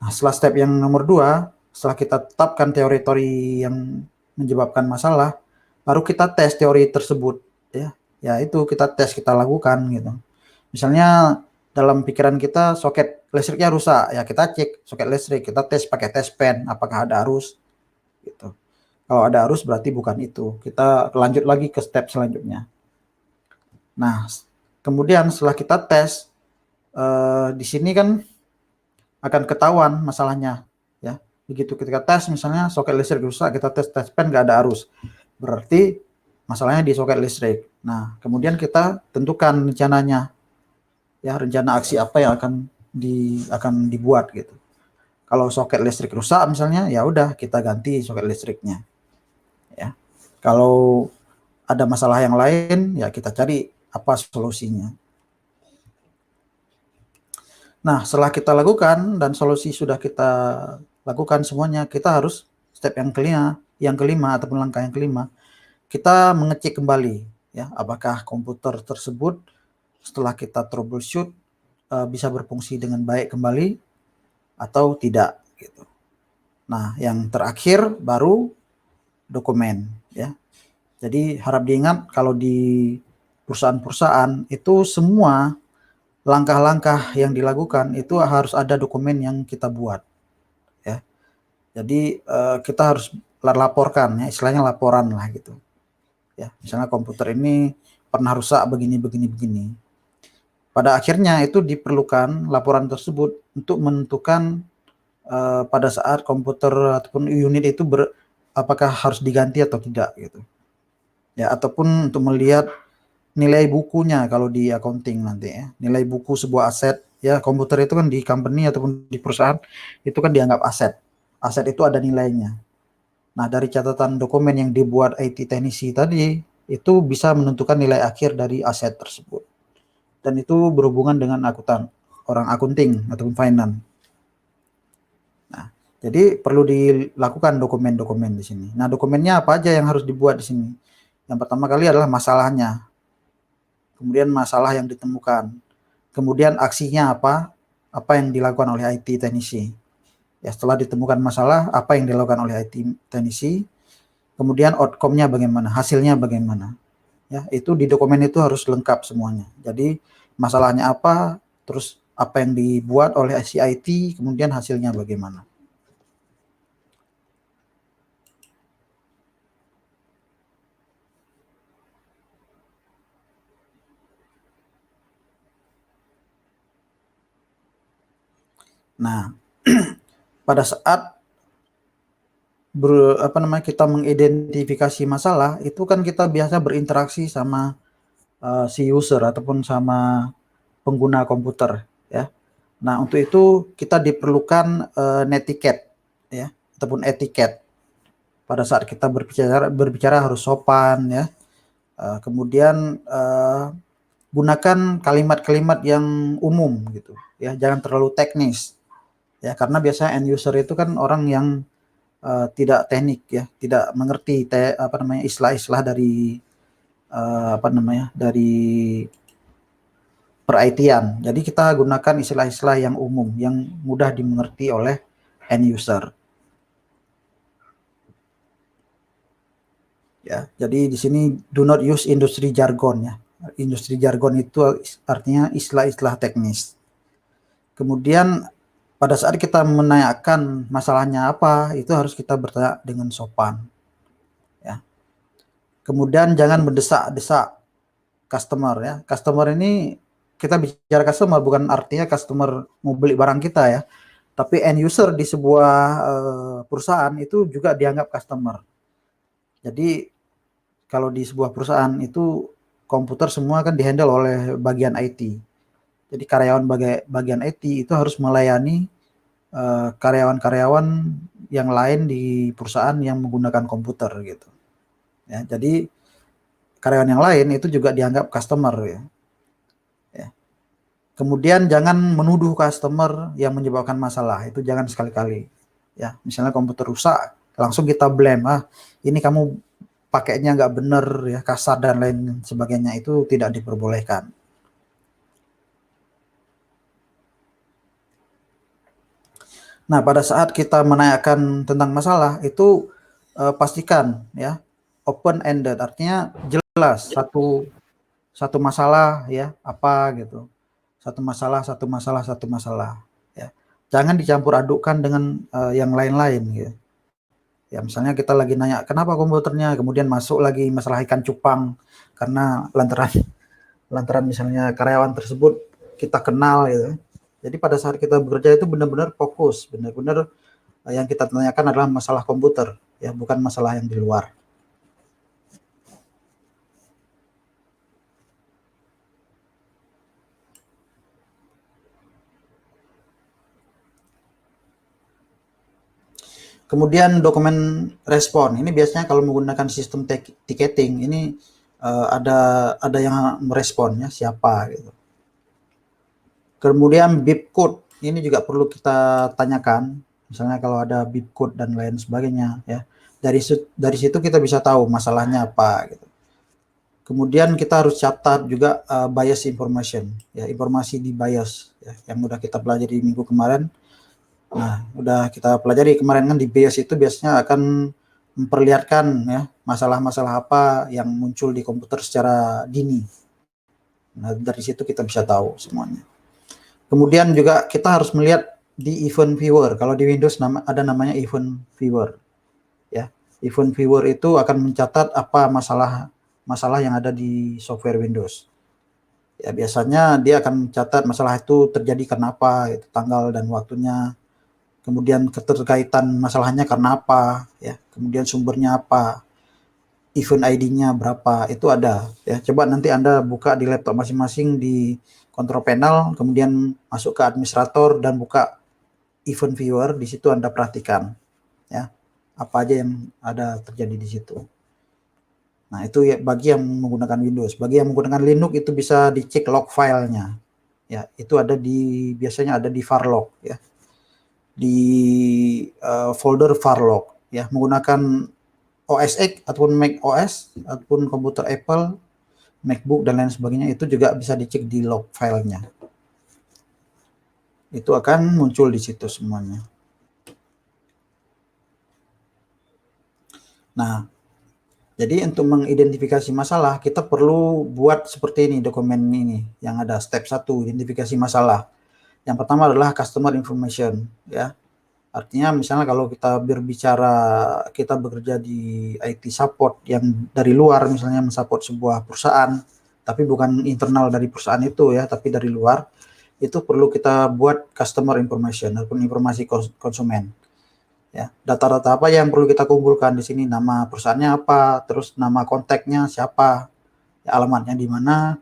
Nah, setelah step yang nomor 2, setelah kita tetapkan teori-teori yang menyebabkan masalah, baru kita tes teori tersebut ya. Ya itu kita tes, kita lakukan gitu. Misalnya dalam pikiran kita soket listriknya rusak, ya kita cek soket listrik, kita tes pakai tes pen apakah ada arus gitu. Kalau ada arus berarti bukan itu. Kita lanjut lagi ke step selanjutnya. Nah, kemudian setelah kita tes di sini kan akan ketahuan masalahnya ya. Begitu ketika tes misalnya soket listrik rusak, kita tes pen nggak ada arus, berarti masalahnya di soket listrik. Nah, kemudian kita tentukan rencananya ya, rencana aksi apa yang akan dibuat gitu. Kalau soket listrik rusak misalnya, ya udah kita ganti soket listriknya ya. Kalau ada masalah yang lain ya kita cari apa solusinya. Nah, setelah kita lakukan dan solusi sudah kita lakukan semuanya, kita harus step yang kelima ataupun langkah yang kelima, kita mengecek kembali ya, apakah komputer tersebut setelah kita troubleshoot bisa berfungsi dengan baik kembali atau tidak gitu. Nah, yang terakhir baru dokumen ya. Jadi harap diingat kalau di perusahaan-perusahaan itu semua langkah-langkah yang dilakukan itu harus ada dokumen yang kita buat ya. Jadi kita harus laporkan ya, istilahnya laporan lah gitu ya. Misalnya komputer ini pernah rusak begini. Pada akhirnya itu diperlukan laporan tersebut untuk menentukan pada saat komputer ataupun unit itu apakah harus diganti atau tidak gitu ya, ataupun untuk melihat nilai bukunya kalau di accounting nanti ya, nilai buku sebuah aset ya. Komputer itu kan di company ataupun di perusahaan itu kan dianggap aset itu ada nilainya. Nah, dari catatan dokumen yang dibuat IT teknisi tadi itu bisa menentukan nilai akhir dari aset tersebut, dan itu berhubungan dengan orang akunting ataupun finance. Nah, jadi perlu dilakukan dokumen-dokumen di sini. Nah, dokumennya apa aja yang harus dibuat di sini? Yang pertama kali adalah masalahnya, kemudian masalah yang ditemukan, kemudian aksinya apa yang dilakukan oleh IT teknisi. Ya, setelah ditemukan masalah, apa yang dilakukan oleh IT teknisi, kemudian outcome-nya bagaimana, hasilnya bagaimana. Ya, itu di dokumen itu harus lengkap semuanya. Jadi masalahnya apa, terus apa yang dibuat oleh si IT, kemudian hasilnya bagaimana. Nah, pada saat kita mengidentifikasi masalah, itu kan kita biasa berinteraksi sama si user ataupun sama pengguna komputer ya. Nah, untuk itu kita diperlukan netiquette ya, ataupun etiket. Pada saat kita berbicara harus sopan ya. Kemudian gunakan kalimat-kalimat yang umum gitu ya, jangan terlalu teknis ya, karena biasanya end user itu kan orang yang tidak teknik ya, tidak mengerti istilah-istilah dari dari per-IT-an. Jadi kita gunakan istilah-istilah yang umum yang mudah dimengerti oleh end user. Ya, jadi di sini do not use industry jargon ya. Industri jargon itu artinya istilah-istilah teknis. Kemudian pada saat kita menanyakan masalahnya apa, itu harus kita bertanya dengan sopan. Ya. Kemudian jangan mendesak-desak customer ya. Customer ini kita bicara customer bukan artinya customer mau beli barang kita ya, tapi end user di sebuah perusahaan itu juga dianggap customer. Jadi kalau di sebuah perusahaan itu komputer semua kan dihandle oleh bagian IT. Jadi karyawan bagian IT itu harus melayani karyawan-karyawan yang lain di perusahaan yang menggunakan komputer gitu. Ya, jadi karyawan yang lain itu juga dianggap customer ya. Ya. Kemudian jangan menuduh customer yang menyebabkan masalah, itu jangan sekali-kali. Ya, misalnya komputer rusak, langsung kita blame, ini kamu pakainya nggak bener ya, kasar dan lain sebagainya, itu tidak diperbolehkan. Nah, pada saat kita menanyakan tentang masalah itu pastikan ya open ended, artinya jelas satu masalah ya apa gitu. Satu masalah ya. Jangan dicampur adukkan dengan yang lain-lain gitu. Ya, misalnya kita lagi nanya kenapa komputernya, kemudian masuk lagi masalah ikan cupang karena lantaran misalnya karyawan tersebut kita kenal gitu. Jadi pada saat kita bekerja itu benar-benar fokus, benar-benar yang kita tanyakan adalah masalah komputer, ya bukan masalah yang di luar. Kemudian dokumen respon, ini biasanya kalau menggunakan sistem ticketing ini ada yang meresponnya siapa gitu. Kemudian bip code, ini juga perlu kita tanyakan. Misalnya kalau ada bip code dan lain sebagainya ya. Dari situ kita bisa tahu masalahnya apa gitu. Kemudian kita harus catat juga bias information ya, informasi di bias ya, yang udah kita pelajari minggu kemarin. Nah, udah kita pelajari kemarin kan di bias itu biasanya akan memperlihatkan ya masalah-masalah apa yang muncul di komputer secara dini. Nah, dari situ kita bisa tahu semuanya. Kemudian juga kita harus melihat di event viewer. Kalau di Windows ada namanya event viewer. Ya, event viewer itu akan mencatat apa masalah yang ada di software Windows. Ya, biasanya dia akan mencatat masalah itu terjadi kenapa, itu tanggal dan waktunya. Kemudian keterkaitan masalahnya karena apa, ya. Kemudian sumbernya apa, event ID-nya berapa, itu ada. Ya, coba nanti Anda buka di laptop masing-masing di control panel, kemudian masuk ke administrator dan buka event viewer, di situ Anda perhatikan ya apa aja yang ada terjadi di situ. Nah, itu ya bagi yang menggunakan Windows. Bagi yang menggunakan Linux itu bisa dicek log filenya. Ya, itu ada biasanya ada di varlog ya. Di folder varlog ya, menggunakan OS X ataupun Mac OS ataupun komputer Apple, MacBook dan lain sebagainya, itu juga bisa dicek di log filenya. Itu akan muncul di situ semuanya. Nah, jadi untuk mengidentifikasi masalah, kita perlu buat seperti ini dokumen ini yang ada step 1, identifikasi masalah. Yang pertama adalah customer information ya. Artinya misalnya kalau kita berbicara, kita bekerja di IT support yang dari luar, misalnya mensupport sebuah perusahaan, tapi bukan internal dari perusahaan itu ya, tapi dari luar, itu perlu kita buat customer information ataupun informasi konsumen. Ya, data-data apa yang perlu kita kumpulkan di sini, nama perusahaannya apa, terus nama kontaknya siapa, ya, alamatnya di mana,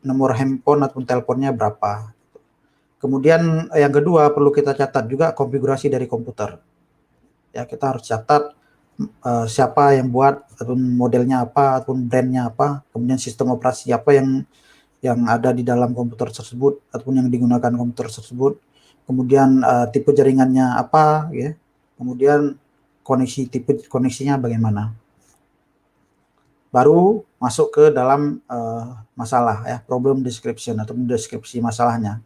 nomor handphone ataupun teleponnya berapa. Kemudian yang kedua perlu kita catat juga konfigurasi dari komputer. Ya, kita harus catat siapa yang buat, ataupun modelnya apa, ataupun brandnya apa, kemudian sistem operasi apa yang ada di dalam komputer tersebut ataupun yang digunakan komputer tersebut. Kemudian tipe jaringannya apa, ya. Kemudian tipe koneksinya bagaimana. Baru masuk ke dalam masalah ya, problem description atau deskripsi masalahnya.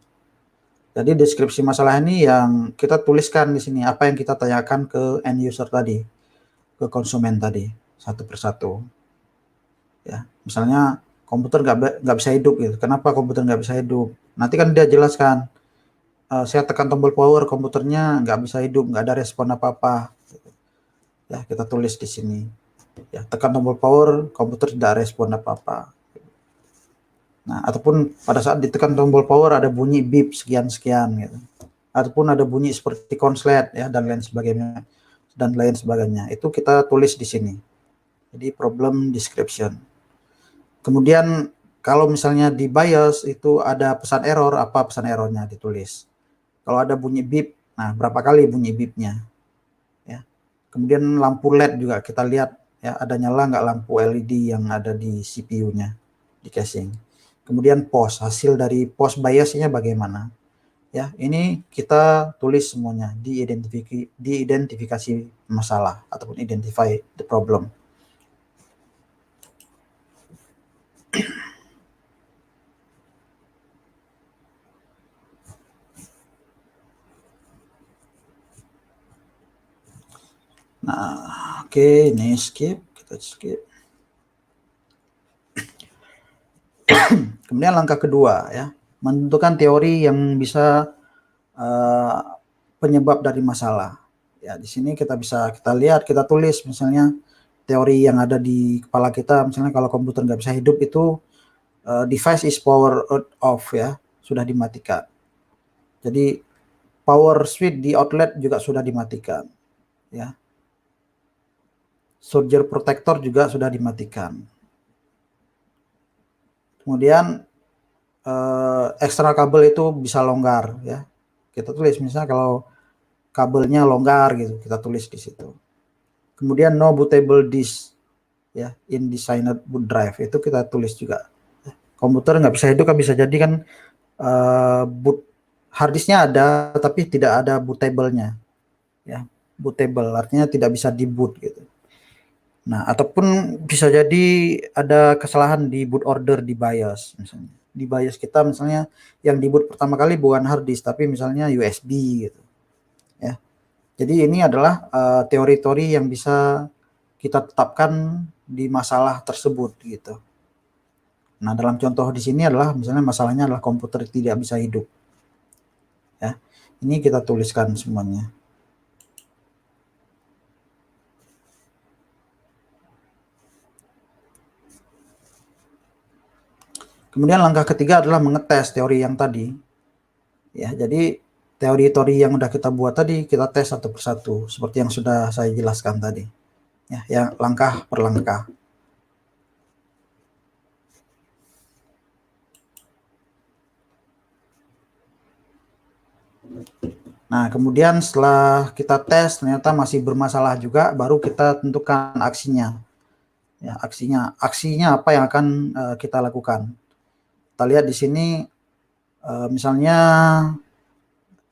Jadi deskripsi masalah ini yang kita tuliskan di sini, apa yang kita tanyakan ke end user tadi, ke konsumen tadi, satu persatu. Ya, misalnya komputer nggak bisa hidup gitu. Kenapa komputer nggak bisa hidup? Nanti kan dia jelaskan, saya tekan tombol power, komputernya nggak bisa hidup, nggak ada respon apa-apa. Ya, kita tulis di sini. Ya, tekan tombol power, komputer tidak respon apa-apa. Nah, ataupun pada saat ditekan tombol power ada bunyi beep sekian-sekian gitu. Ataupun ada bunyi seperti konslet ya dan lain sebagainya. Itu kita tulis di sini. Jadi problem description. Kemudian kalau misalnya di BIOS itu ada pesan error, apa pesan errornya ditulis. Kalau ada bunyi beep, nah berapa kali bunyi beepnya. Ya. Kemudian lampu LED juga kita lihat ya ada nyala nggak lampu LED yang ada di CPU-nya, di casing. Kemudian POS, hasil dari POS BIOS-nya bagaimana. Ya, ini kita tulis semuanya, diidentifikasi masalah ataupun identify the problem. Nah, oke, ini kita skip. Kemudian langkah kedua ya, menentukan teori yang bisa penyebab dari masalah. Ya, di sini kita lihat, kita tulis misalnya teori yang ada di kepala kita, misalnya kalau komputer nggak bisa hidup itu device is power off ya, sudah dimatikan. Jadi power switch di outlet juga sudah dimatikan ya. Soldier protector juga sudah dimatikan. Kemudian eksternal kabel itu bisa longgar ya. Kita tulis misalnya kalau kabelnya longgar gitu, kita tulis di situ. Kemudian no bootable disk ya, in designer boot drive itu kita tulis juga. Komputer nggak bisa hidup kan bisa jadi kan boot harddisknya ada tapi tidak ada bootable-nya ya. Bootable artinya tidak bisa di boot gitu. Nah, ataupun bisa jadi ada kesalahan di boot order di BIOS misalnya. Di BIOS kita misalnya yang di boot pertama kali bukan hard disk tapi misalnya USB gitu. Ya. Jadi ini adalah teori-teori yang bisa kita tetapkan di masalah tersebut gitu. Nah, dalam contoh di sini adalah misalnya masalahnya adalah komputer tidak bisa hidup. Ya. Ini kita tuliskan semuanya. Kemudian langkah ketiga adalah mengetes teori yang tadi. Ya, jadi teori-teori yang udah kita buat tadi kita tes satu persatu seperti yang sudah saya jelaskan tadi. Ya, yang langkah per langkah. Nah, kemudian setelah kita tes ternyata masih bermasalah juga, baru kita tentukan aksinya. Ya, aksinya apa yang akan kita lakukan. Kita lihat di sini misalnya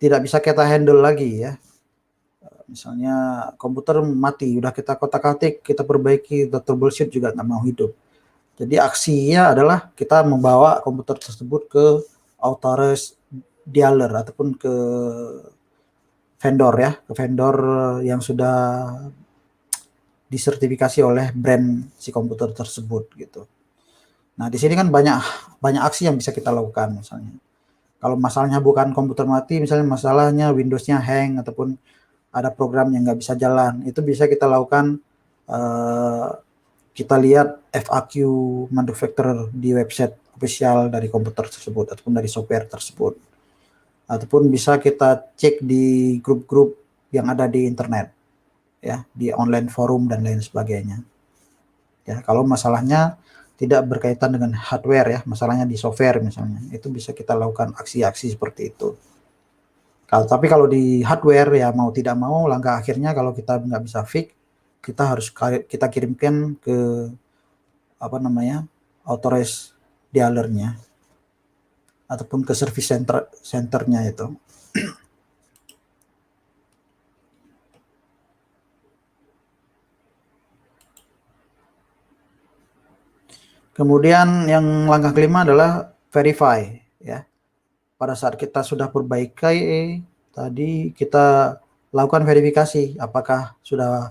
tidak bisa kita handle lagi ya. Misalnya komputer mati, udah kita kotak-atik, kita perbaiki, kita troubleshoot juga nggak mau hidup. Jadi aksinya adalah kita membawa komputer tersebut ke authorized dealer ataupun ke vendor ya, ke vendor yang sudah disertifikasi oleh brand si komputer tersebut gitu. Nah, di sini kan banyak aksi yang bisa kita lakukan misalnya. Kalau masalahnya bukan komputer mati, misalnya masalahnya Windows-nya hang ataupun ada program yang nggak bisa jalan, itu bisa kita lakukan kita lihat FAQ manufacturer di website official dari komputer tersebut ataupun dari software tersebut. Ataupun bisa kita cek di grup-grup yang ada di internet ya, di online forum dan lain sebagainya. Ya, kalau masalahnya tidak berkaitan dengan hardware ya, masalahnya di software misalnya, itu bisa kita lakukan aksi-aksi seperti itu. Tapi kalau di hardware ya mau tidak mau langkah akhirnya kalau kita nggak bisa fix, kita kirimkan ke apa namanya authorized dealernya ataupun ke service centernya itu. Kemudian yang langkah kelima adalah verify ya. pada saat kita sudah perbaiki tadi, kita lakukan verifikasi apakah sudah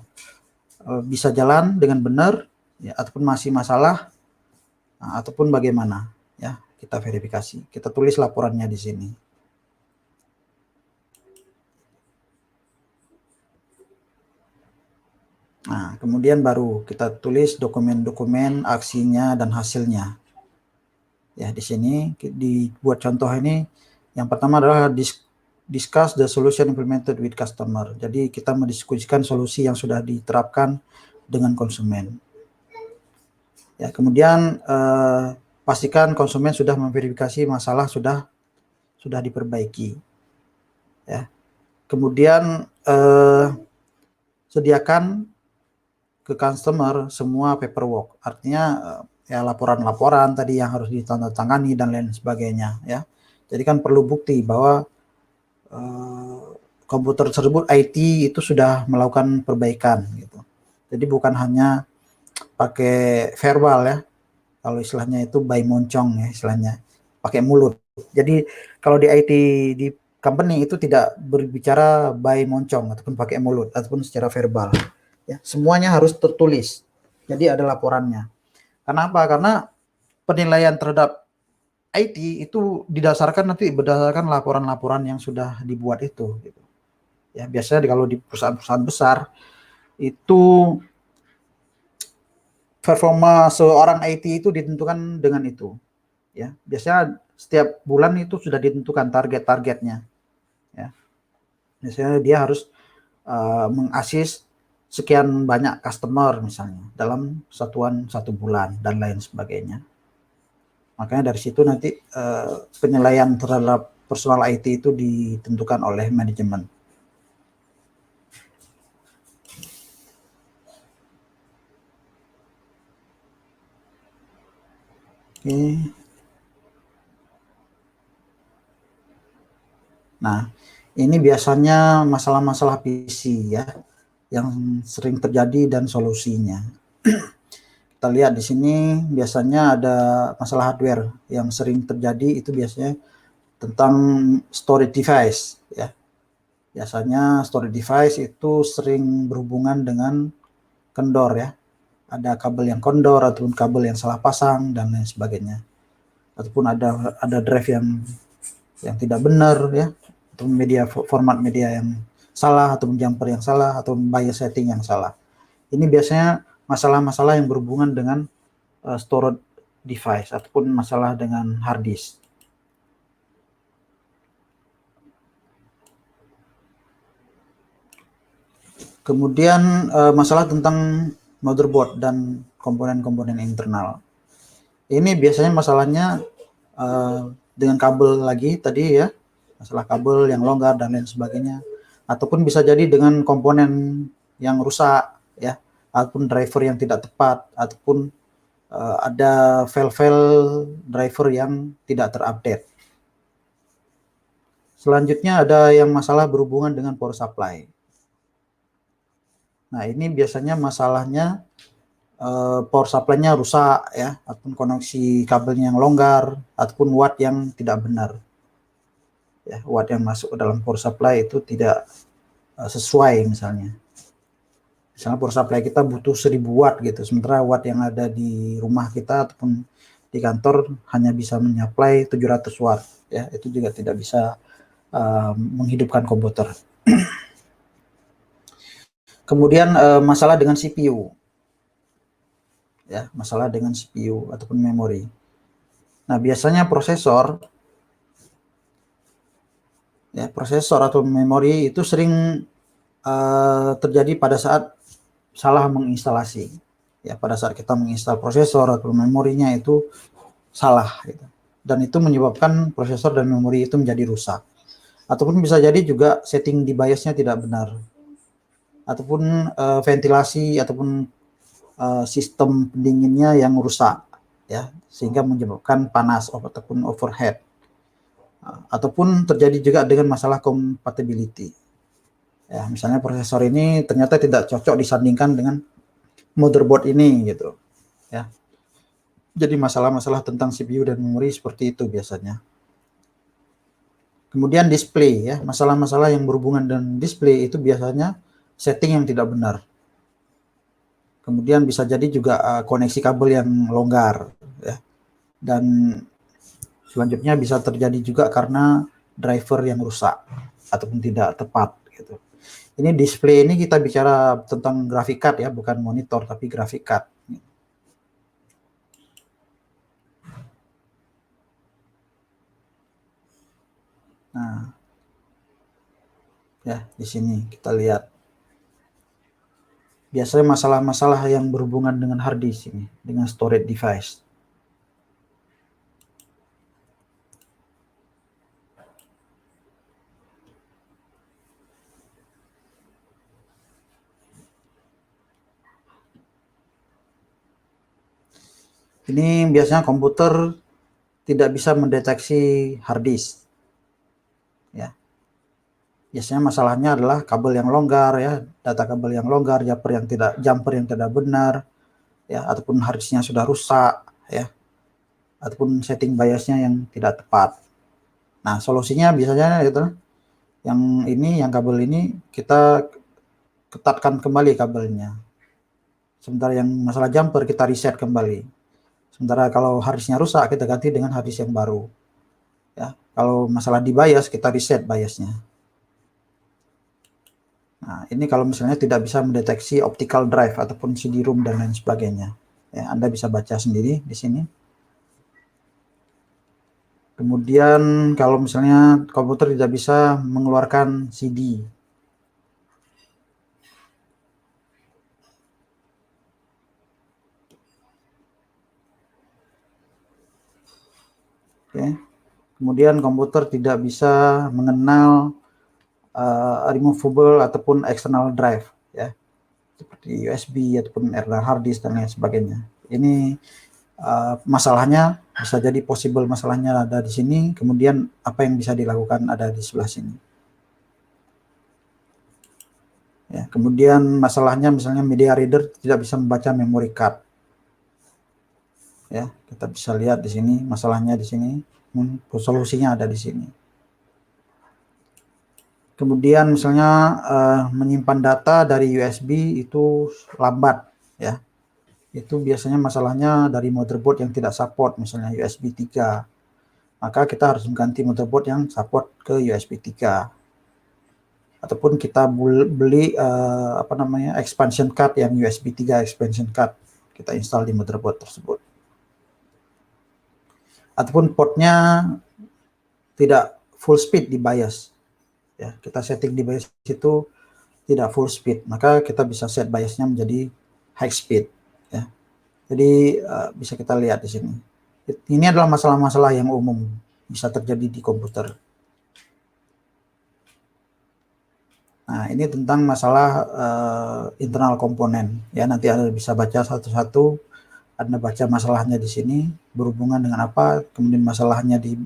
bisa jalan dengan benar, ya, ataupun masih masalah, ataupun bagaimana, ya, kita verifikasi. Kita tulis laporannya di sini. Nah, kemudian baru kita tulis dokumen-dokumen aksinya dan hasilnya. Ya, di sini dibuat contoh ini. Yang pertama adalah discuss the solution implemented with customer. Jadi kita mendiskusikan solusi yang sudah diterapkan dengan konsumen. Ya, kemudian pastikan konsumen sudah memverifikasi masalah sudah diperbaiki. Ya. Kemudian sediakan ke customer semua paperwork. Artinya ya laporan-laporan tadi yang harus ditandatangani dan lain sebagainya, ya. Jadi kan perlu bukti bahwa komputer tersebut IT itu sudah melakukan perbaikan gitu. Jadi bukan hanya pakai verbal, ya. Kalau istilahnya itu by moncong, ya, istilahnya pakai mulut. Jadi kalau di IT di company itu tidak berbicara by moncong ataupun pakai mulut ataupun secara verbal, ya. Semuanya harus tertulis. Jadi ada laporannya. Kenapa? Karena penilaian terhadap IT itu didasarkan nanti berdasarkan laporan-laporan yang sudah dibuat itu, gitu. Ya, biasanya kalau di perusahaan-perusahaan besar itu performa seorang IT itu ditentukan dengan itu, ya. Biasanya setiap bulan itu sudah ditentukan target-targetnya, ya. Biasanya dia harus mengasis sekian banyak customer misalnya dalam satuan 1 bulan dan lain sebagainya. Makanya dari situ nanti penilaian terhadap personal IT itu ditentukan oleh manajemen. Oke. Nah, ini biasanya masalah-masalah PC, ya, yang sering terjadi dan solusinya. Kita lihat di sini biasanya ada masalah hardware yang sering terjadi, itu biasanya tentang storage device, ya. Biasanya storage device itu sering berhubungan dengan kendor, ya. Ada kabel yang kendor ataupun kabel yang salah pasang dan lain sebagainya. Ataupun ada drive yang tidak benar, ya. Atau format media yang salah, ataupun jumper yang salah, atau BIOS setting yang salah. Ini biasanya masalah-masalah yang berhubungan dengan storage device ataupun masalah dengan hard disk. Kemudian masalah tentang motherboard dan komponen-komponen internal. Ini biasanya masalahnya dengan kabel lagi tadi, ya, masalah kabel yang longgar dan lain sebagainya, ataupun bisa jadi dengan komponen yang rusak, ya, ataupun driver yang tidak tepat, ataupun ada file-file driver yang tidak terupdate. Selanjutnya ada yang masalah berhubungan dengan power supply. Nah, ini biasanya masalahnya power supply-nya rusak, ya, ataupun koneksi kabelnya yang longgar, ataupun watt yang tidak benar. Ya, watt yang masuk ke dalam power supply itu tidak sesuai misalnya. Misalnya power supply kita butuh 1000 watt gitu, sementara watt yang ada di rumah kita ataupun di kantor hanya bisa menyuplai 700 watt, ya. Itu juga tidak bisa menghidupkan komputer. Kemudian masalah dengan CPU, ya, masalah dengan CPU ataupun memori. Nah, biasanya prosesor atau memori itu sering terjadi pada saat salah menginstalasi, ya. Pada saat kita menginstal prosesor atau memorinya itu salah, gitu. Dan itu menyebabkan prosesor dan memori itu menjadi rusak. Ataupun bisa jadi juga setting di BIOS-nya tidak benar, ataupun ventilasi ataupun sistem pendinginnya yang rusak, ya, sehingga menyebabkan panas ataupun overheat. Ataupun terjadi juga dengan masalah compatibility. Ya, misalnya prosesor ini ternyata tidak cocok disandingkan dengan motherboard ini, gitu, ya. Jadi masalah-masalah tentang CPU dan memori seperti itu biasanya. Kemudian display ya, masalah-masalah yang berhubungan dengan display itu biasanya setting yang tidak benar. Kemudian bisa jadi juga koneksi kabel yang longgar ya. Dan selanjutnya bisa terjadi juga karena driver yang rusak ataupun tidak tepat gitu. Ini display ini kita bicara tentang graphic card ya, bukan monitor tapi graphic card. Nah, ya di sini kita lihat. Biasanya masalah-masalah yang berhubungan dengan hard disk ini, dengan storage device. Ini biasanya komputer tidak bisa mendeteksi hard disk. Ya. Biasanya masalahnya adalah kabel yang longgar ya, data kabel yang longgar, jumper yang tidak benar ya, ataupun hard disknya sudah rusak ya, ataupun setting BIOS-nya yang tidak tepat. Nah, solusinya biasanya itu yang kabel ini kita ketatkan kembali kabelnya. Sementara yang masalah jumper kita reset kembali. Sementara kalau hard disknya rusak kita ganti dengan hard disk yang baru. Ya, kalau masalah di BIOS kita reset BIOS-nya. Nah, ini kalau misalnya tidak bisa mendeteksi optical drive ataupun CD-ROM dan lain sebagainya. Ya, Anda bisa baca sendiri di sini. Kemudian kalau misalnya komputer tidak bisa mengeluarkan CD. Oke. Kemudian komputer tidak bisa mengenal removable ataupun external drive ya, seperti USB ataupun hard disk dan lain sebagainya. Ini masalahnya bisa jadi possible masalahnya ada di sini, kemudian apa yang bisa dilakukan ada di sebelah sini. Ya, kemudian masalahnya misalnya media reader tidak bisa membaca memory card. Ya, kita bisa lihat di sini masalahnya di sini, solusinya ada di sini. Kemudian misalnya menyimpan data dari USB itu lambat ya. Itu biasanya masalahnya dari motherboard yang tidak support misalnya USB 3. Maka kita harus mengganti motherboard yang support ke USB 3. Ataupun kita beli expansion card yang USB 3 expansion card, kita install di motherboard tersebut. Ataupun portnya tidak full speed di BIOS. Ya, kita setting di BIOS itu tidak full speed, maka kita bisa set BIOS-nya menjadi high speed ya. Jadi bisa kita lihat di sini. Ini adalah masalah-masalah yang umum bisa terjadi di komputer. Nah, ini tentang masalah internal komponen ya, nanti Anda bisa baca satu-satu. Anda baca masalahnya di sini berhubungan dengan apa, kemudian masalahnya di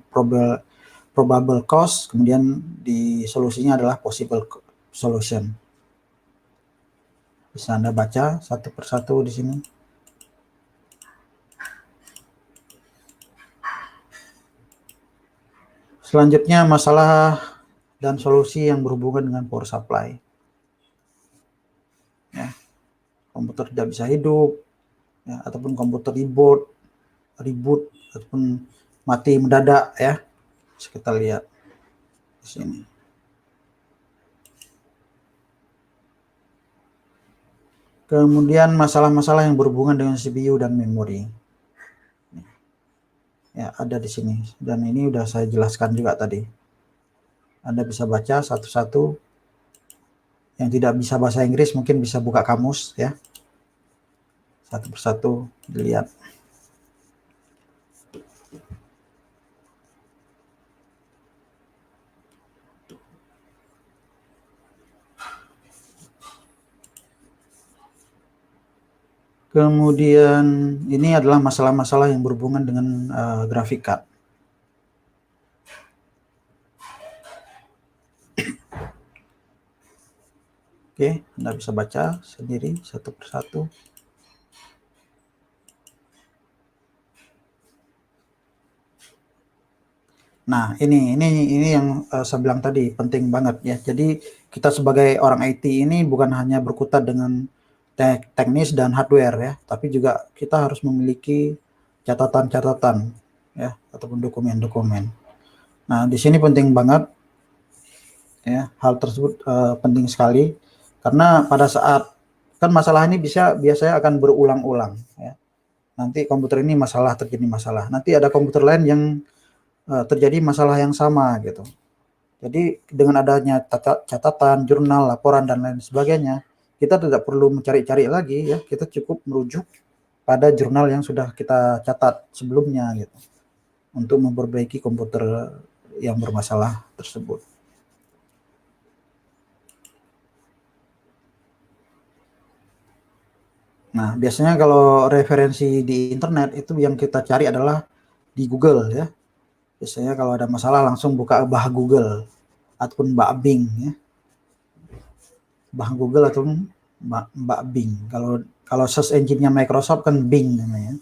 probable cause, kemudian di solusinya adalah possible solution. Bisa Anda baca satu persatu di sini. Selanjutnya masalah dan solusi yang berhubungan dengan power supply. Ya, komputer tidak bisa hidup, ya, ataupun komputer reboot ataupun mati mendadak ya. Bisa kita lihat di sini. Kemudian masalah-masalah yang berhubungan dengan CPU dan memori. Ya, ada di sini. Dan ini udah saya jelaskan juga tadi. Anda bisa baca satu-satu. Yang tidak bisa bahasa Inggris mungkin bisa buka kamus ya. Satu persatu dilihat. Kemudian ini adalah masalah-masalah yang berhubungan dengan graphic card. Oke, Anda bisa baca sendiri satu persatu. Nah, ini yang saya bilang tadi penting banget ya. Jadi kita sebagai orang IT ini bukan hanya berkutat dengan teknis dan hardware ya, tapi juga kita harus memiliki catatan-catatan ya ataupun dokumen-dokumen. Nah, di sini penting banget ya, hal tersebut penting sekali karena pada saat kan masalah ini biasanya akan berulang-ulang ya. Nanti komputer ini terjadi masalah. Nanti ada komputer lain yang terjadi masalah yang sama gitu. Jadi dengan adanya catatan, jurnal, laporan dan lain sebagainya, kita tidak perlu mencari-cari lagi ya, kita cukup merujuk pada jurnal yang sudah kita catat sebelumnya gitu untuk memperbaiki komputer yang bermasalah tersebut. Nah, biasanya kalau referensi di internet itu yang kita cari adalah di Google ya. Biasanya kalau ada masalah langsung buka bah Google ataupun Mbak Bing ya. Bah Google atau Mbak Bing. Kalau search engine-nya Microsoft kan Bing namanya.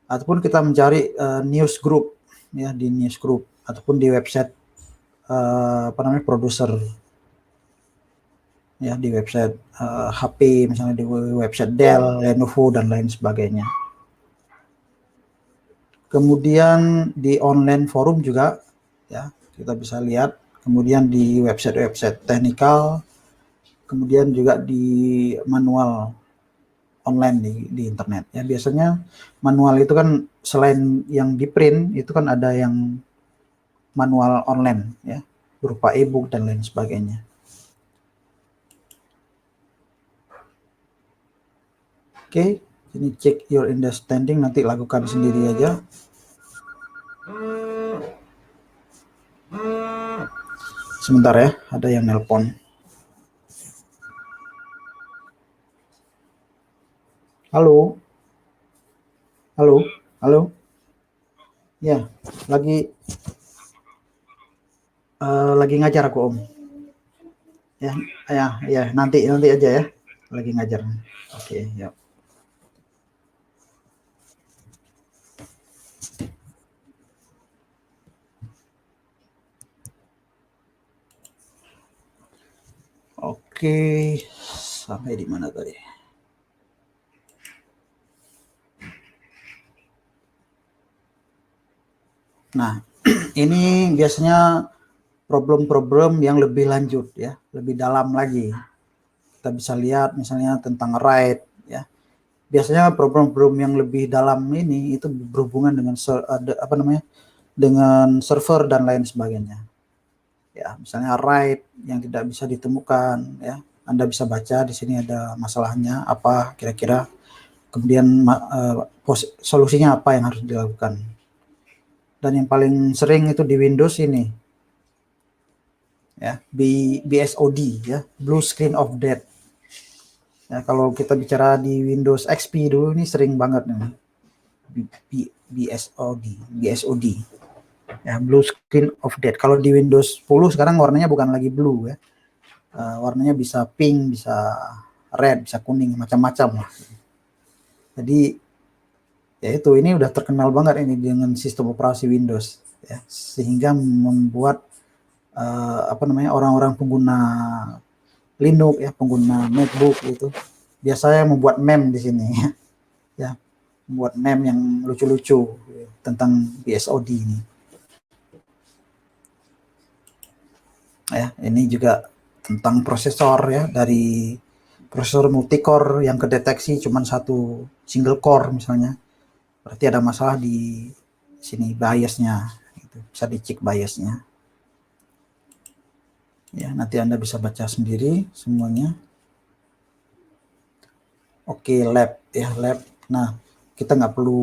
Ataupun kita mencari news group ya di news group ataupun di website produser ya di website HP misalnya di website Dell, Lenovo dan lain sebagainya. Kemudian di online forum juga ya kita bisa lihat, kemudian di website-website teknikal, kemudian juga di manual online di internet ya. Biasanya manual itu kan selain yang di print itu kan ada yang manual online ya berupa e-book dan lain sebagainya. Oke, ini check your understanding, nanti lakukan sendiri aja. Sebentar ya, ada yang nelpon. Halo. Halo, halo. Ya, lagi ngajar aku Om. Ya, nanti aja ya. Lagi ngajar. Oke, ya. Oke, sampai di mana tadi? Nah, ini biasanya problem-problem yang lebih lanjut ya, lebih dalam lagi. Kita bisa lihat misalnya tentang RAID ya. Biasanya problem-problem yang lebih dalam ini itu berhubungan dengan dengan server dan lain sebagainya. Ya, misalnya RAID yang tidak bisa ditemukan ya. Anda bisa baca di sini ada masalahnya apa kira-kira, kemudian solusinya apa yang harus dilakukan. Dan yang paling sering itu di Windows ini ya, BSOD ya, Blue Screen of Death. Ya, kalau kita bicara di Windows XP dulu ini sering banget nih. BSOD. Ya, Blue Screen of Death. Kalau di Windows 10 sekarang warnanya bukan lagi blue ya. Warnanya bisa pink, bisa red, bisa kuning, macam-macam lah. Jadi ya itu, ini udah terkenal banget ini dengan sistem operasi Windows ya, sehingga membuat orang-orang pengguna Linux ya, pengguna MacBook itu biasanya membuat meme di sini ya, membuat meme yang lucu-lucu tentang BSOD ini. Ya, ini juga tentang prosesor ya, dari prosesor multicore yang kedeteksi cuma satu single core misalnya, berarti ada masalah di sini biasnya, gitu. Bisa dicek biasnya. Ya, nanti Anda bisa baca sendiri semuanya. Oke, lab ya, lab. Nah, kita nggak perlu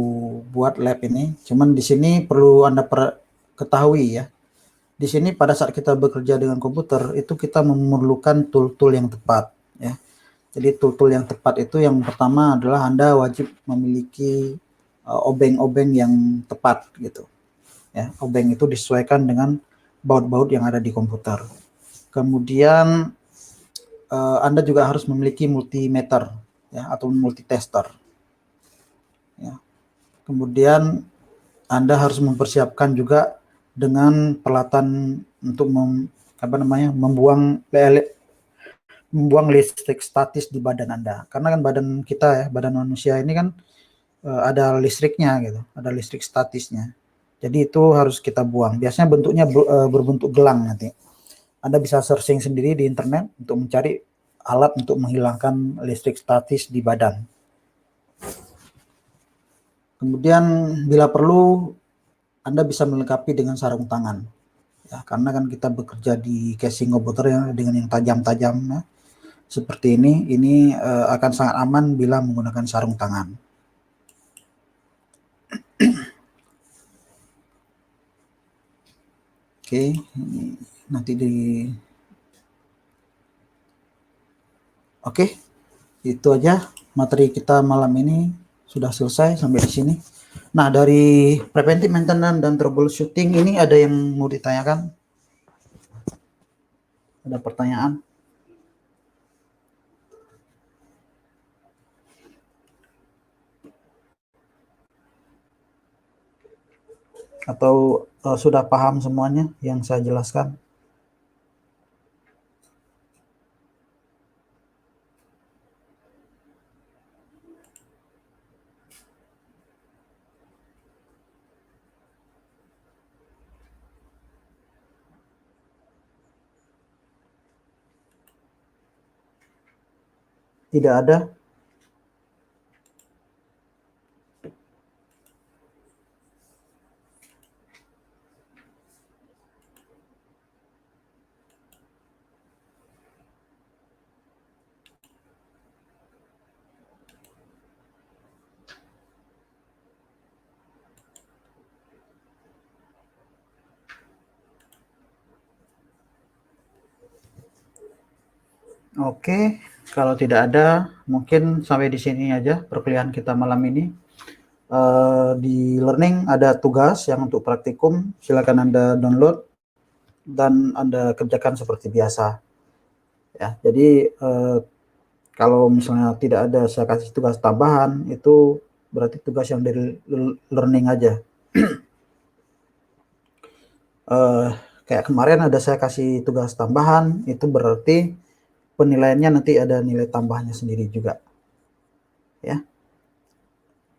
buat lab ini, cuman di sini perlu Anda ketahui ya. Di sini pada saat kita bekerja dengan komputer itu kita memerlukan tool-tool yang tepat ya. Jadi tool-tool yang tepat itu yang pertama adalah Anda wajib memiliki obeng-obeng yang tepat gitu. Ya, obeng itu disesuaikan dengan baut-baut yang ada di komputer. Kemudian Anda juga harus memiliki multimeter ya, atau multitester. Ya. Kemudian Anda harus mempersiapkan juga dengan peralatan untuk membuang listrik statis di badan Anda. Karena kan badan kita ya, badan manusia ini kan ada listriknya gitu, ada listrik statisnya. Jadi itu harus kita buang. Biasanya bentuknya berbentuk gelang nanti. Anda bisa searching sendiri di internet untuk mencari alat untuk menghilangkan listrik statis di badan. Kemudian bila perlu Anda bisa melengkapi dengan sarung tangan. Ya, karena kan kita bekerja di casing komputer ya, dengan yang tajam-tajam ya, seperti ini akan sangat aman bila menggunakan sarung tangan. Oke, nanti Oke, itu aja materi kita malam ini sudah selesai sampai di sini. Nah, dari preventive maintenance dan troubleshooting ini ada yang mau ditanyakan? Ada pertanyaan? Atau sudah paham semuanya yang saya jelaskan? Tidak ada? Oke, kalau tidak ada, mungkin sampai di sini aja perkuliahan kita malam ini. Di learning ada tugas yang untuk praktikum, silakan Anda download dan Anda kerjakan seperti biasa. Ya, jadi kalau misalnya tidak ada saya kasih tugas tambahan, itu berarti tugas yang dari learning aja. Kayak kemarin ada saya kasih tugas tambahan, itu berarti penilaiannya nanti ada nilai tambahnya sendiri juga. Ya.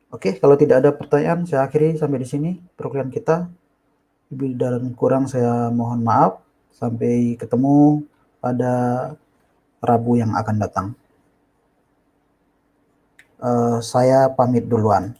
Oke, kalau tidak ada pertanyaan, saya akhiri sampai di sini perkuliahan kita. Lebih dan kurang saya mohon maaf. Sampai ketemu pada Rabu yang akan datang. Saya pamit duluan.